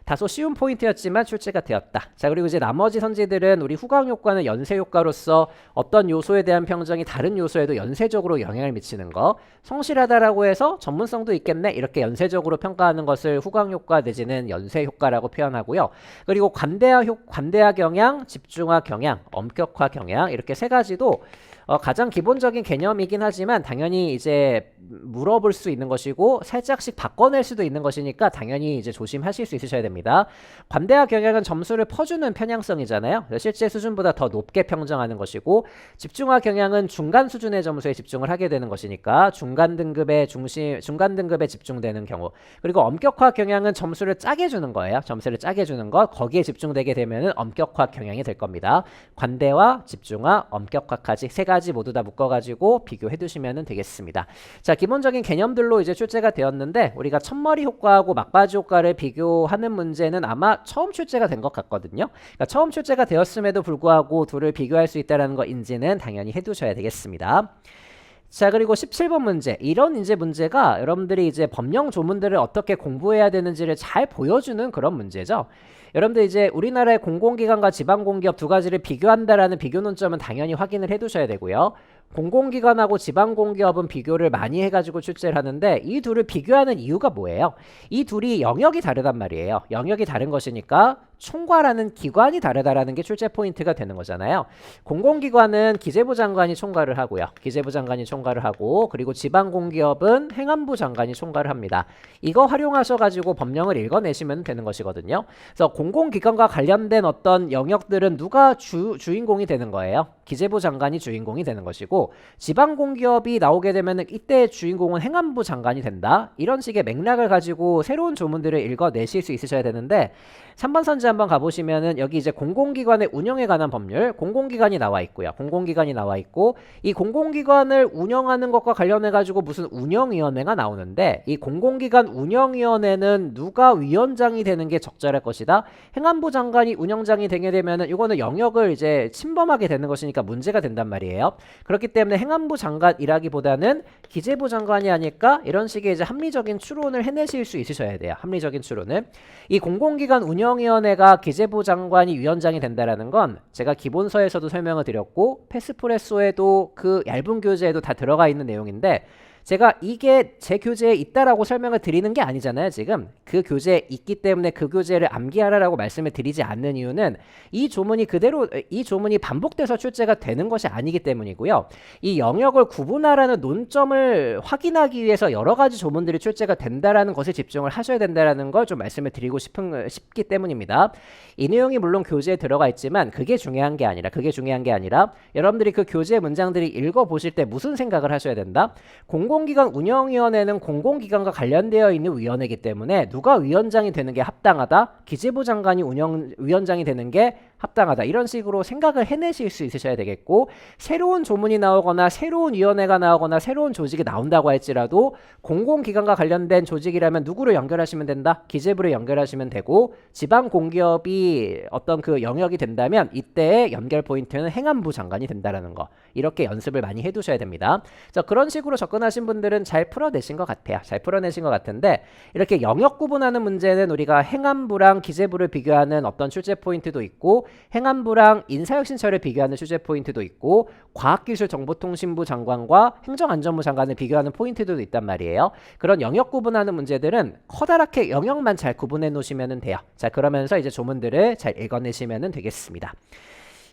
다소 쉬운 포인트였지만 출제가 되었다. 자, 그리고 이제 나머지 선지들은 우리 후광 효과는 연쇄 효과로서 어떤 요소에 대한 평정이 다른 요소에도 연쇄적으로 영향을 미치는 거, 성실하다라고 해서 전문성도 있겠네, 이렇게 연쇄적으로 평가하는 것을 후광 효과 내지는 연쇄 효과라고 표현하고요. 그리고 관대화 경향, 집중화 경향, 엄격화 경향, 이렇게 세 가지도 가장 기본적인 개념이긴 하지만 당연히 이제 물어볼 수 있는 것이고 살짝씩 바꿔낼 수도 있는 것이니까 당연히 이제 조심하실 수 있으셔야 됩니다. 관대화 경향은 점수를 퍼주는 편향성이잖아요. 실제 수준보다 더 높게 평정하는 것이고, 집중화 경향은 중간 수준의 점수에 집중을 하게 되는 것이니까 중간 등급에 집중되는 경우. 그리고 엄격화 경향은 점수를 짜게 주는 거예요. 점수를 짜게 주는 것, 거기에 집중되게 되면은 엄격화 경향이 될 겁니다. 관대화, 집중화, 엄격화까지 세 가지 모두 다 묶어가지고 비교해 두시면 되겠습니다. 자, 기본적인 개념들로 이제 출제가 되었는데, 우리가 첫머리 효과하고 막바지 효과를 비교하는 문제는 아마 처음 출제가 된 것 같거든요. 그러니까 처음 출제가 되었음에도 불구하고 둘을 비교할 수 있다는 거 인지는 당연히 해두셔야 되겠습니다. 자, 그리고 17번 문제. 이런 이제 문제가 여러분들이 이제 법령 조문들을 어떻게 공부해야 되는지를 잘 보여주는 그런 문제죠. 여러분들 이제 우리나라의 공공기관과 지방공기업 두 가지를 비교한다라는 비교 논점은 당연히 확인을 해두셔야 되고요. 공공기관하고 지방공기업은 비교를 많이 해가지고 출제를 하는데, 이 둘을 비교하는 이유가 뭐예요? 이 둘이 영역이 다르단 말이에요. 영역이 다른 것이니까 총괄하는 기관이 다르다라는 게 출제 포인트가 되는 거잖아요. 공공기관은 기재부 장관이 총괄을 하고요. 기재부 장관이 총괄을 하고, 그리고 지방공기업은 행안부 장관이 총괄을 합니다. 이거 활용하셔가지고 법령을 읽어내시면 되는 것이거든요. 그래서 공공기관과 관련된 어떤 영역들은 누가 주인공이 되는 거예요? 기재부 장관이 주인공이 되는 것이고, 지방공기업이 나오게 되면 이때 주인공은 행안부 장관이 된다. 이런 식의 맥락을 가지고 새로운 조문들을 읽어내실 수 있으셔야 되는데, 3번 선지 한번 가보시면은 여기 이제 공공기관의 운영에 관한 법률, 공공기관이 나와 있고요. 공공기관이 나와 있고, 이 공공기관을 운영하는 것과 관련해 가지고 무슨 운영위원회가 나오는데, 이 공공기관 운영위원회는 누가 위원장이 되는 게 적절할 것이다. 행안부 장관이 운영장이 되게 되면은 이거는 영역을 이제 침범하게 되는 것이니까 문제가 된단 말이에요. 그렇기 때문에 행안부 장관이라기보다는 기재부 장관이 아닐까, 이런 식의 이제 합리적인 추론을 해내실 수 있으셔야 돼요. 합리적인 추론을. 이 공공기관 운영위원회가 기재부 장관이 위원장이 된다라는 건 제가 기본서에서도 설명을 드렸고 패스프레소에도 그 얇은 교재에도 다 들어가 있는 내용인데, 제가 이게 제 교재에 있다라고 설명을 드리는 게 아니잖아요. 지금 그 교재에 있기 때문에 그 교재를 암기하라라고 말씀을 드리지 않는 이유는 이 조문이 반복돼서 출제가 되는 것이 아니기 때문이고요. 이 영역을 구분하라는 논점을 확인하기 위해서 여러 가지 조문들이 출제가 된다라는 것에 집중을 하셔야 된다라는 걸 좀 말씀을 드리고 싶기 때문입니다. 이 내용이 물론 교재에 들어가 있지만 그게 중요한 게 아니라 여러분들이 그 교재 문장들이 읽어보실 때 무슨 생각을 하셔야 된다? 공공기관 운영위원회는 공공기관과 관련되어 있는 위원회이기 때문에 누가 위원장이 되는 게 합당하다, 기재부 장관이 위원장이 되는 게 합당하다, 이런 식으로 생각을 해내실 수 있으셔야 되겠고, 새로운 조문이 나오거나 새로운 위원회가 나오거나 새로운 조직이 나온다고 할지라도 공공기관과 관련된 조직이라면 누구를 연결하시면 된다? 기재부를 연결하시면 되고, 지방공기업이 어떤 그 영역이 된다면 이때의 연결 포인트는 행안부 장관이 된다라는 거, 이렇게 연습을 많이 해두셔야 됩니다. 자, 그런 식으로 접근하신 분들은 잘 풀어내신 것 같아요. 잘 풀어내신 것 같은데, 이렇게 영역 구분하는 문제는 우리가 행안부랑 기재부를 비교하는 어떤 출제 포인트도 있고, 행안부랑 인사혁신처를 비교하는 출제 포인트도 있고, 과학기술정보통신부 장관과 행정안전부 장관을 비교하는 포인트도 있단 말이에요. 그런 영역 구분하는 문제들은 커다랗게 영역만 잘 구분해 놓으시면 돼요. 자, 그러면서 이제 조문들을 잘 읽어내시면 되겠습니다.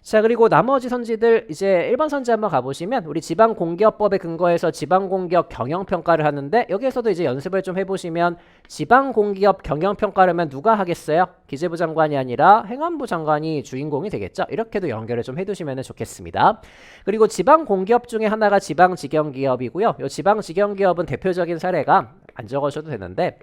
자, 그리고 나머지 선지들 이제 1번 선지 한번 가보시면 우리 지방공기업법에 근거해서 지방공기업 경영평가를 하는데 여기에서도 이제 연습을 좀 해보시면 지방공기업 경영평가라면 누가 하겠어요? 기재부 장관이 아니라 행안부 장관이 주인공이 되겠죠? 이렇게도 연결을 좀 해두시면 좋겠습니다. 그리고 지방공기업 중에 하나가 지방직영기업이고요. 이 지방직영기업은 대표적인 사례가 안 적으셔도 되는데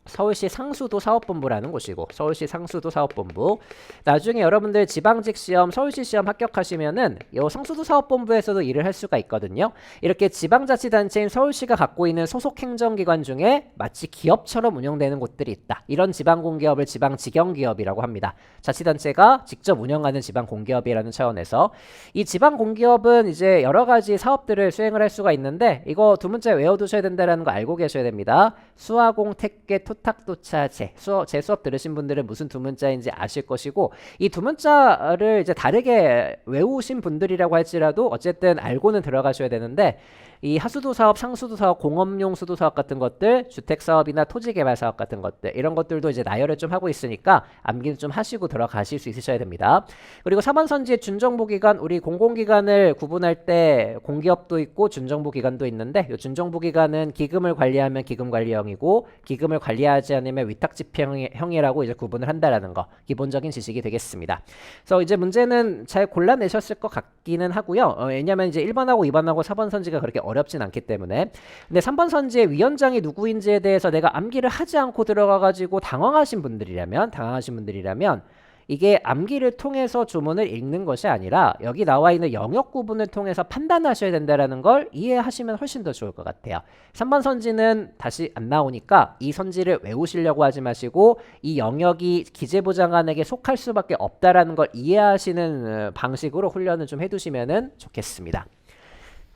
서울시 상수도 사업본부라는 곳이고 서울시 상수도 사업본부 나중에 여러분들 지방직 시험 서울시 시험 합격하시면은 이 상수도 사업본부에서도 일을 할 수가 있거든요. 이렇게 지방자치단체인 서울시가 갖고 있는 소속 행정기관 중에 마치 기업처럼 운영되는 곳들이 있다. 이런 지방공기업을 지방직영기업이라고 합니다. 자치단체가 직접 운영하는 지방공기업이라는 차원에서 이 지방공기업은 이제 여러 가지 사업들을 수행을 할 수가 있는데 이거 두 문자 외워두셔야 된다는 거 알고 계셔야 됩니다. 수화공, 택계, 토탁도차, 제 수업 들으신 분들은 무슨 두 문자인지 아실 것이고 이 두 문자를 이제 다르게 외우신 분들이라고 할지라도 어쨌든 알고는 들어가셔야 되는데 이 하수도 사업, 상수도 사업, 공업용 수도 사업 같은 것들, 주택 사업이나 토지 개발 사업 같은 것들 이런 것들도 이제 나열을 좀 하고 있으니까 암기는 좀 하시고 들어가실 수 있으셔야 됩니다. 그리고 3번 선지의 준정부기관 우리 공공기관을 구분할 때 공기업도 있고 준정부기관도 있는데 이 준정부기관은 기금을 관리하면 기금관리형이고 기금을 관리하지 않으면 위탁집행형이라고 이제 구분을 한다라는 거 기본적인 지식이 되겠습니다. 그래서 이제 문제는 잘 골라내셨을 것 같기는 하고요. 왜냐하면 이제 1번하고 2번하고 4번 선지가 그렇게 어렵진 않기 때문에 근데 3번 선지의 위원장이 누구인지에 대해서 내가 암기를 하지 않고 들어가가지고 당황하신 분들이라면 이게 암기를 통해서 조문을 읽는 것이 아니라 여기 나와 있는 영역 구분을 통해서 판단하셔야 된다는 걸 이해하시면 훨씬 더 좋을 것 같아요. 3번 선지는 다시 안 나오니까 이 선지를 외우시려고 하지 마시고 이 영역이 기재부 장관에게 속할 수밖에 없다라는 걸 이해하시는 방식으로 훈련을 좀 해두시면 좋겠습니다.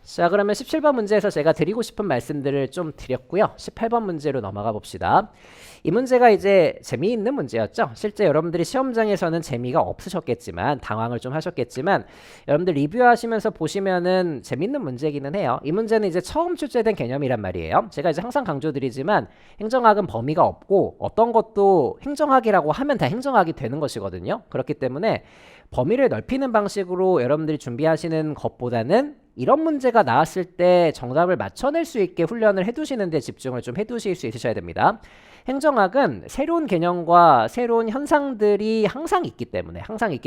자, 그러면 17번 문제에서 제가 드리고 싶은 말씀들을 좀 드렸고요. 18번 문제로 넘어가 봅시다. 이 문제가 이제 재미있는 문제였죠. 실제 여러분들이 시험장에서는 재미가 없으셨겠지만 당황을 좀 하셨겠지만 여러분들 리뷰하시면서 보시면은 재밌는 문제이기는 해요. 이 문제는 이제 처음 출제된 개념이란 말이에요. 제가 이제 항상 강조드리지만 행정학은 범위가 없고 어떤 것도 행정학이라고 하면 다 행정학이 되는 것이거든요. 그렇기 때문에 범위를 넓히는 방식으로 여러분들이 준비하시는 것보다는 이런 문제가 나왔을 때 정답을 맞춰낼 수 있게 훈련을 해두시는 데 집중을 좀 해두실 수 있으셔야 됩니다. 행정학은 새로운 개념과 새로운 현상들이 항상 있기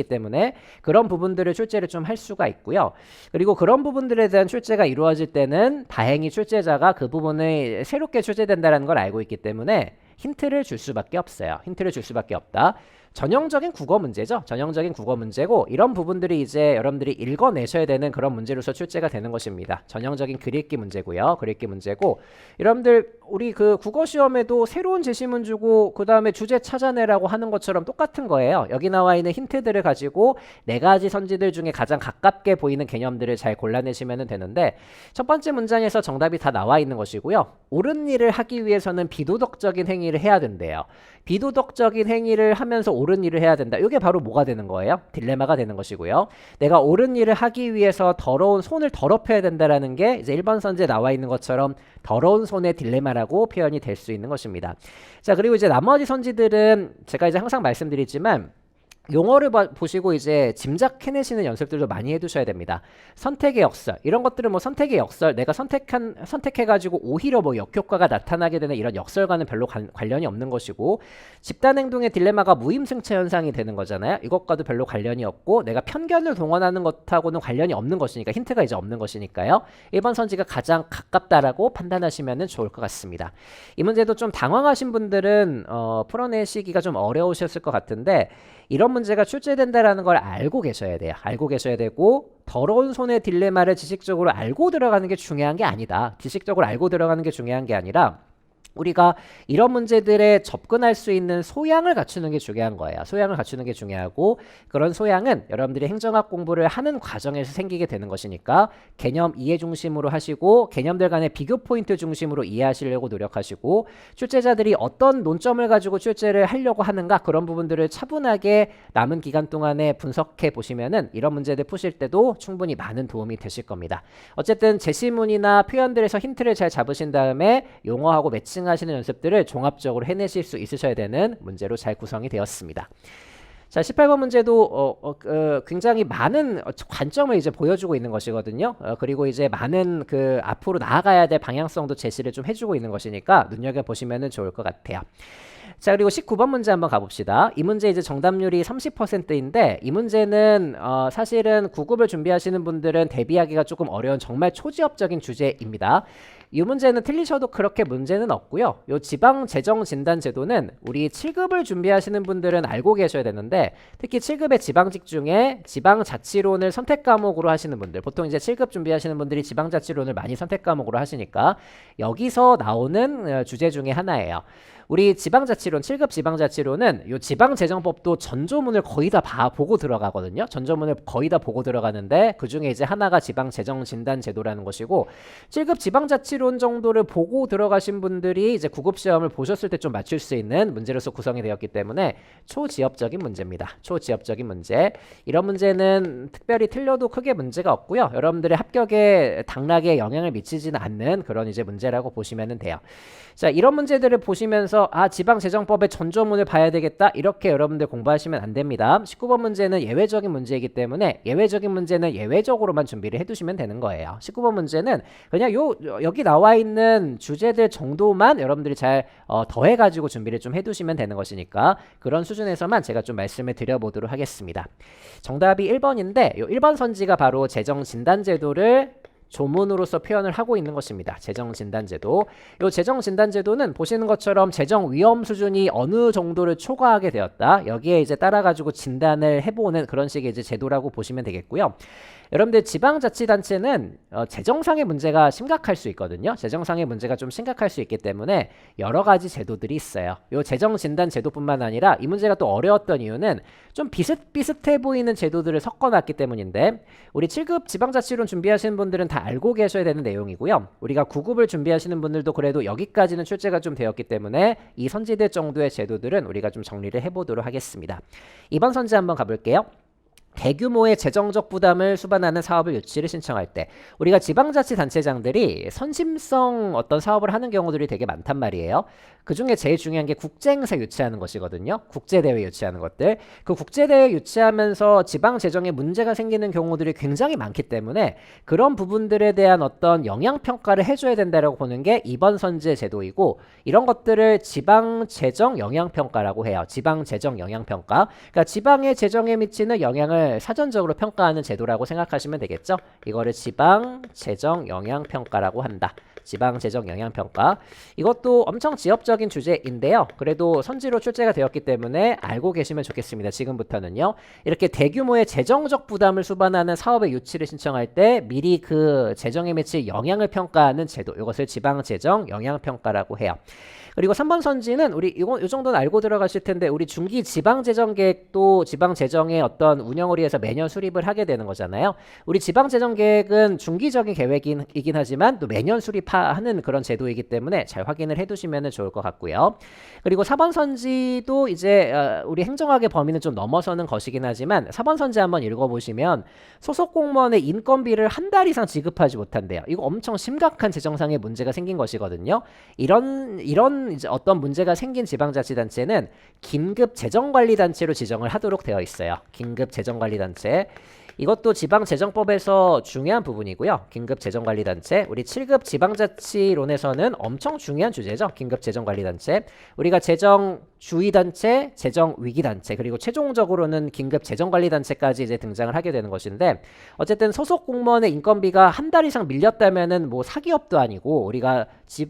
때문에 그런 부분들을 출제를 좀 할 수가 있고요. 그리고 그런 부분들에 대한 출제가 이루어질 때는 다행히 출제자가 그 부분을 새롭게 출제된다는 걸 알고 있기 때문에 힌트를 줄 수밖에 없어요. 힌트를 줄 수밖에 없다. 전형적인 국어 문제죠. 전형적인 국어 문제고 이런 부분들이 이제 여러분들이 읽어내셔야 되는 그런 문제로서 출제가 되는 것입니다. 전형적인 글읽기 문제고요. 글읽기 문제고 여러분들 우리 그 국어 시험에도 새로운 제시문 주고 그 다음에 주제 찾아내라고 하는 것처럼 똑같은 거예요. 여기 나와 있는 힌트들을 가지고 네 가지 선지들 중에 가장 가깝게 보이는 개념들을 잘 골라내시면 되는데 첫 번째 문장에서 정답이 다 나와 있는 것이고요. 옳은 일을 하기 위해서는 비도덕적인 행위를 해야 된대요. 비도덕적인 행위를 하면서 옳은 일을 해야 된다. 이게 바로 뭐가 되는 거예요? 딜레마가 되는 것이고요. 내가 옳은 일을 하기 위해서 더러운 손을 더럽혀야 된다라는 게 이제 1번 선지에 나와 있는 것처럼 더러운 손의 딜레마라고 표현이 될 수 있는 것입니다. 자, 그리고 이제 나머지 선지들은 제가 이제 항상 말씀드리지만 용어를 보시고 이제 짐작해내시는 연습들도 많이 해두셔야 됩니다. 선택의 역설 이런 것들은 뭐 선택의 역설 내가 선택해가지고 오히려 뭐 역효과가 나타나게 되는 이런 역설과는 별로 관련이 없는 것이고 집단행동의 딜레마가 무임승차 현상이 되는 거잖아요. 이것과도 별로 관련이 없고 내가 편견을 동원하는 것하고는 관련이 없는 것이니까 힌트가 이제 없는 것이니까요. 1번 선지가 가장 가깝다라고 판단하시면 좋을 것 같습니다. 이 문제도 좀 당황하신 분들은 풀어내시기가 좀 어려우셨을 것 같은데 이런 문제가 출제된다라는 걸 알고 계셔야 돼요. 알고 계셔야 되고 더러운 손의 딜레마를 지식적으로 알고 들어가는 게 중요한 게 아니다. 지식적으로 알고 들어가는 게 중요한 게 아니라 우리가 이런 문제들에 접근할 수 있는 소양을 갖추는 게 중요한 거예요. 소양을 갖추는 게 중요하고 그런 소양은 여러분들이 행정학 공부를 하는 과정에서 생기게 되는 것이니까 개념 이해 중심으로 하시고 개념들 간의 비교 포인트 중심으로 이해하시려고 노력하시고 출제자들이 어떤 논점을 가지고 출제를 하려고 하는가 그런 부분들을 차분하게 남은 기간 동안에 분석해 보시면은 이런 문제들 푸실 때도 충분히 많은 도움이 되실 겁니다. 어쨌든 제시문이나 표현들에서 힌트를 잘 잡으신 다음에 용어하고 매칭 하시는 연습들을 종합적으로 해내실 수 있으셔야 되는 문제로 잘 구성이 되었습니다. 자, 18번 문제도 굉장히 많은 관점을 이제 보여주고 있는 것이거든요. 그리고 이제 많은 그 앞으로 나아가야 될 방향성도 제시를 좀 해주고 있는 것이니까 눈여겨보시면 좋을 것 같아요. 자, 그리고 19번 문제 한번 가봅시다. 이 문제 이제 정답률이 30%인데 이 문제는 사실은 9급을 준비하시는 분들은 대비하기가 조금 어려운 정말 초지업적인 주제입니다. 이 문제는 틀리셔도 그렇게 문제는 없고요. 요 지방재정진단제도는 우리 7급을 준비하시는 분들은 알고 계셔야 되는데 특히 7급의 지방직 중에 지방자치론을 선택 과목으로 하시는 분들, 보통 이제 7급 준비하시는 분들이 지방자치론을 많이 선택 과목으로 하시니까 여기서 나오는 주제 중에 하나예요. 우리 지방자치론, 7급 지방자치론은 요 지방재정법도 전조문을 거의 다 보고 들어가거든요. 전조문을 거의 다 보고 들어가는데 그 중에 이제 하나가 지방재정진단제도라는 것이고 7급 지방자치론 정도를 보고 들어가신 분들이 이제 9급 시험을 보셨을 때 좀 맞출 수 있는 문제로서 구성이 되었기 때문에 초지역적인 문제입니다. 초지역적인 문제. 이런 문제는 특별히 틀려도 크게 문제가 없고요. 여러분들의 합격에 당락에 영향을 미치지는 않는 그런 이제 문제라고 보시면 돼요. 자, 이런 문제들을 보시면서 지방재정법의 전조문을 봐야 되겠다 이렇게 여러분들 공부하시면 안 됩니다. 19번 문제는 예외적인 문제이기 때문에 예외적인 문제는 예외적으로만 준비를 해두시면 되는 거예요. 19번 문제는 그냥 여기 나와 있는 주제들 정도만 여러분들이 잘 더해가지고 준비를 좀 해두시면 되는 것이니까 그런 수준에서만 제가 좀 말씀을 드려보도록 하겠습니다. 정답이 1번인데 요 1번 선지가 바로 재정진단제도를 조문으로서 표현을 하고 있는 것입니다. 재정진단제도. 이 재정진단제도는 보시는 것처럼 재정 위험 수준이 어느 정도를 초과하게 되었다. 여기에 이제 따라가지고 진단을 해보는 그런 식의 이제 제도라고 보시면 되겠고요. 여러분들 지방자치단체는 재정상의 문제가 심각할 수 있거든요. 재정상의 문제가 좀 심각할 수 있기 때문에 여러 가지 제도들이 있어요. 이 재정진단 제도뿐만 아니라 이 문제가 또 어려웠던 이유는 좀 비슷비슷해 보이는 제도들을 섞어놨기 때문인데 우리 7급 지방자치론 준비하시는 분들은 다 알고 계셔야 되는 내용이고요. 우리가 9급을 준비하시는 분들도 그래도 여기까지는 출제가 좀 되었기 때문에 이 선지대 정도의 제도들은 우리가 좀 정리를 해보도록 하겠습니다. 이번 선지 한번 가볼게요. 대규모의 재정적 부담을 수반하는 사업을 유치를 신청할 때 우리가 지방자치단체장들이 선심성 어떤 사업을 하는 경우들이 되게 많단 말이에요. 그 중에 제일 중요한 게 국제행사 유치하는 것이거든요. 국제대회 유치하는 것들. 그 국제대회 유치하면서 지방재정에 문제가 생기는 경우들이 굉장히 많기 때문에 그런 부분들에 대한 어떤 영향평가를 해줘야 된다고 보는 게 이번 선지의 제도이고 이런 것들을 지방재정 영향평가라고 해요. 지방재정 영향평가. 그러니까 지방의 재정에 미치는 영향을 사전적으로 평가하는 제도라고 생각하시면 되겠죠. 이거를 지방재정영향평가라고 한다. 지방재정영향평가. 이것도 엄청 지엽적인 주제인데요. 그래도 선지로 출제가 되었기 때문에 알고 계시면 좋겠습니다. 지금부터는요. 이렇게 대규모의 재정적 부담을 수반하는 사업의 유치를 신청할 때 미리 그 재정에 미칠 영향을 평가하는 제도. 이것을 지방재정영향평가라고 해요. 그리고 3번 선지는 우리 이 정도는 알고 들어가실 텐데 우리 중기 지방재정계획도 지방재정의 어떤 운영을 위해서 매년 수립을 하게 되는 거잖아요. 우리 지방재정계획은 중기적인 계획이긴 하지만 또 매년 수립하는 그런 제도이기 때문에 잘 확인을 해두시면 좋을 것 같고요. 그리고 4번 선지도 이제 우리 행정학의 범위는 좀 넘어서는 것이긴 하지만 4번 선지 한번 읽어보시면 소속 공무원의 인건비를 한 달 이상 지급하지 못한대요. 이거 엄청 심각한 재정상의 문제가 생긴 것이거든요. 이런 이제 어떤 문제가 생긴 지방자치단체는 긴급 재정관리단체로 지정을 하도록 되어 있어요. 긴급 재정관리단체. 이것도 지방재정법에서 중요한 부분이고요. 긴급재정관리단체. 우리 7급 지방자치론에서는 엄청 중요한 주제죠. 긴급재정관리단체. 우리가 재정주의단체, 재정위기단체, 그리고 최종적으로는 긴급재정관리단체까지 이제 등장을 하게 되는 것인데 어쨌든 소속 공무원의 인건비가 한 달 이상 밀렸다면은 뭐 사기업도 아니고 우리가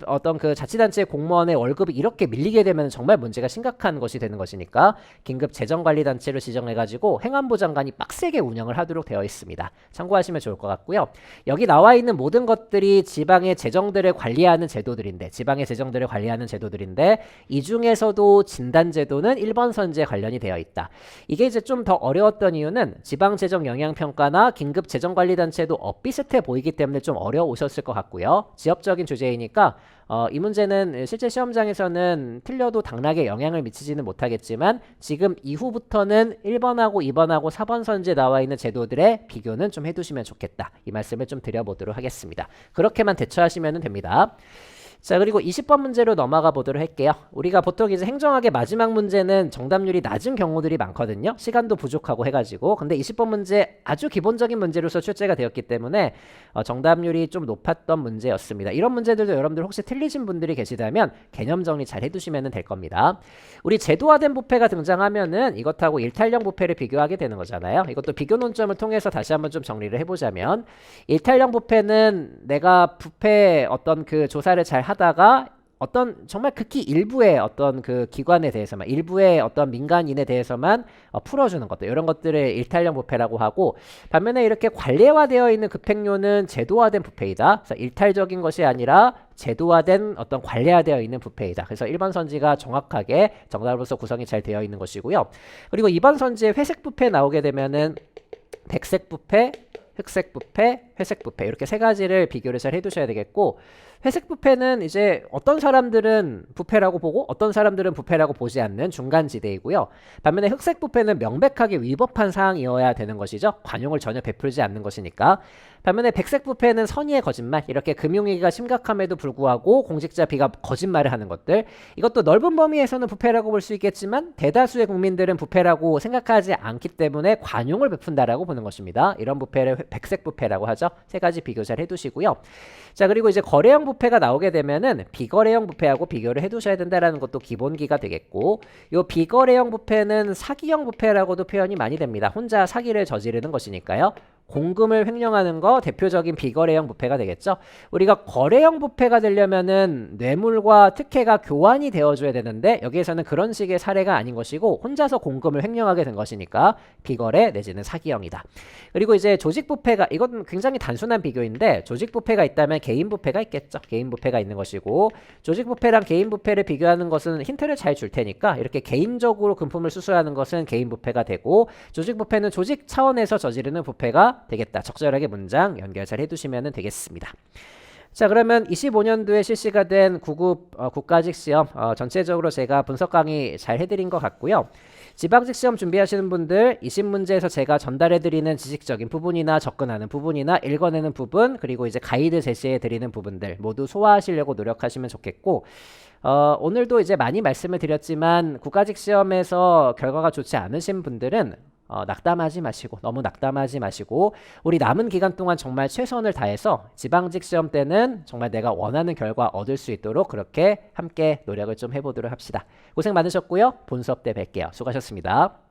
어떤 그 자치단체 공무원의 월급이 이렇게 밀리게 되면 정말 문제가 심각한 것이 되는 것이니까 긴급재정관리단체로 지정해가지고 행안부 장관이 빡세게 운영을 하도록 되어 있습니다. 참고하시면 좋을 것 같고요. 여기 나와 있는 모든 것들이 지방의 재정들을 관리하는 제도들인데 이 중에서도 진단제도는 1번 선지에 관련이 되어 있다. 이게 이제 좀 더 어려웠던 이유는 지방재정영향평가나 긴급재정관리단체도 비슷해 보이기 때문에 좀 어려우셨을 것 같고요. 지역적인 주제이니까 이 문제는 실제 시험장에서는 틀려도 당락에 영향을 미치지는 못하겠지만 지금 이후부터는 1번하고 2번하고 4번 선지에 나와 있는 제도들의 비교는 좀 해두시면 좋겠다. 이 말씀을 좀 드려보도록 하겠습니다. 그렇게만 대처하시면 됩니다. 자, 그리고 20번 문제로 넘어가 보도록 할게요. 우리가 보통 이제 행정학의 마지막 문제는 정답률이 낮은 경우들이 많거든요. 시간도 부족하고 해가지고. 근데 20번 문제 아주 기본적인 문제로서 출제가 되었기 때문에 정답률이 좀 높았던 문제였습니다. 이런 문제들도 여러분들 혹시 틀리신 분들이 계시다면 개념 정리 잘 해두시면 될 겁니다. 우리 제도화된 부패가 등장하면은 이것하고 일탈형 부패를 비교하게 되는 거잖아요. 이것도 비교 논점을 통해서 다시 한번 좀 정리를 해보자면, 일탈형 부패는 내가 부패 어떤 그 조사를 잘 하다가 어떤 정말 극히 일부의 어떤 그 기관에 대해서만, 일부의 어떤 민간인에 대해서만 풀어주는 것들, 이런 것들을 일탈형 부패라고 하고, 반면에 이렇게 관례화되어 있는 급행료는 제도화된 부패이다. 그래서 일탈적인 것이 아니라 제도화된 어떤 관례화되어 있는 부패이다. 그래서 1번 선지가 정확하게 정답으로서 구성이 잘 되어 있는 것이고요. 그리고 2번 선지에 회색 부패 나오게 되면은 백색 부패, 흑색 부패, 회색 부패, 이렇게 세 가지를 비교를 잘 해두셔야 되겠고, 회색 부패는 이제 어떤 사람들은 부패라고 보고 어떤 사람들은 부패라고 보지 않는 중간지대이고요. 반면에 흑색 부패는 명백하게 위법한 사항이어야 되는 것이죠. 관용을 전혀 베풀지 않는 것이니까. 반면에 백색 부패는 선의의 거짓말, 이렇게 금융위기가 심각함에도 불구하고 공직자 B가 거짓말을 하는 것들, 이것도 넓은 범위에서는 부패라고 볼 수 있겠지만 대다수의 국민들은 부패라고 생각하지 않기 때문에 관용을 베푼다라고 보는 것입니다. 이런 부패를 백색 부패라고 하죠. 세 가지 비교 잘 해두시고요. 자, 그리고 이제 거래형 부패가 나오게 되면은 비거래형 부패하고 비교를 해두셔야 된다라는 것도 기본기가 되겠고, 요 비거래형 부패는 사기형 부패라고도 표현이 많이 됩니다. 혼자 사기를 저지르는 것이니까요. 공금을 횡령하는 거 대표적인 비거래형 부패가 되겠죠. 우리가 거래형 부패가 되려면은 뇌물과 특혜가 교환이 되어줘야 되는데 여기에서는 그런 식의 사례가 아닌 것이고 혼자서 공금을 횡령하게 된 것이니까 비거래 내지는 사기형이다. 그리고 이제 조직 부패가, 이건 굉장히 단순한 비교인데, 조직 부패가 있다면 개인 부패가 있겠죠. 개인 부패가 있는 것이고, 조직 부패랑 개인 부패를 비교하는 것은 힌트를 잘 줄 테니까 이렇게 개인적으로 금품을 수수하는 것은 개인 부패가 되고, 조직 부패는 조직 차원에서 저지르는 부패가 되겠다. 적절하게 문장 연결 잘 해두시면 되겠습니다. 자, 그러면 25년도에 실시가 된 9급 국가직 시험 전체적으로 제가 분석 강의 잘 해드린 것 같고요. 지방직 시험 준비하시는 분들 20문제에서 제가 전달해드리는 지식적인 부분이나 접근하는 부분이나 읽어내는 부분, 그리고 이제 가이드 제시해드리는 부분들 모두 소화하시려고 노력하시면 좋겠고, 오늘도 이제 많이 말씀을 드렸지만 국가직 시험에서 결과가 좋지 않으신 분들은 낙담하지 마시고, 너무 낙담하지 마시고, 우리 남은 기간 동안 정말 최선을 다해서 지방직 시험 때는 정말 내가 원하는 결과 얻을 수 있도록 그렇게 함께 노력을 좀 해보도록 합시다. 고생 많으셨고요. 본 수업 때 뵐게요. 수고하셨습니다.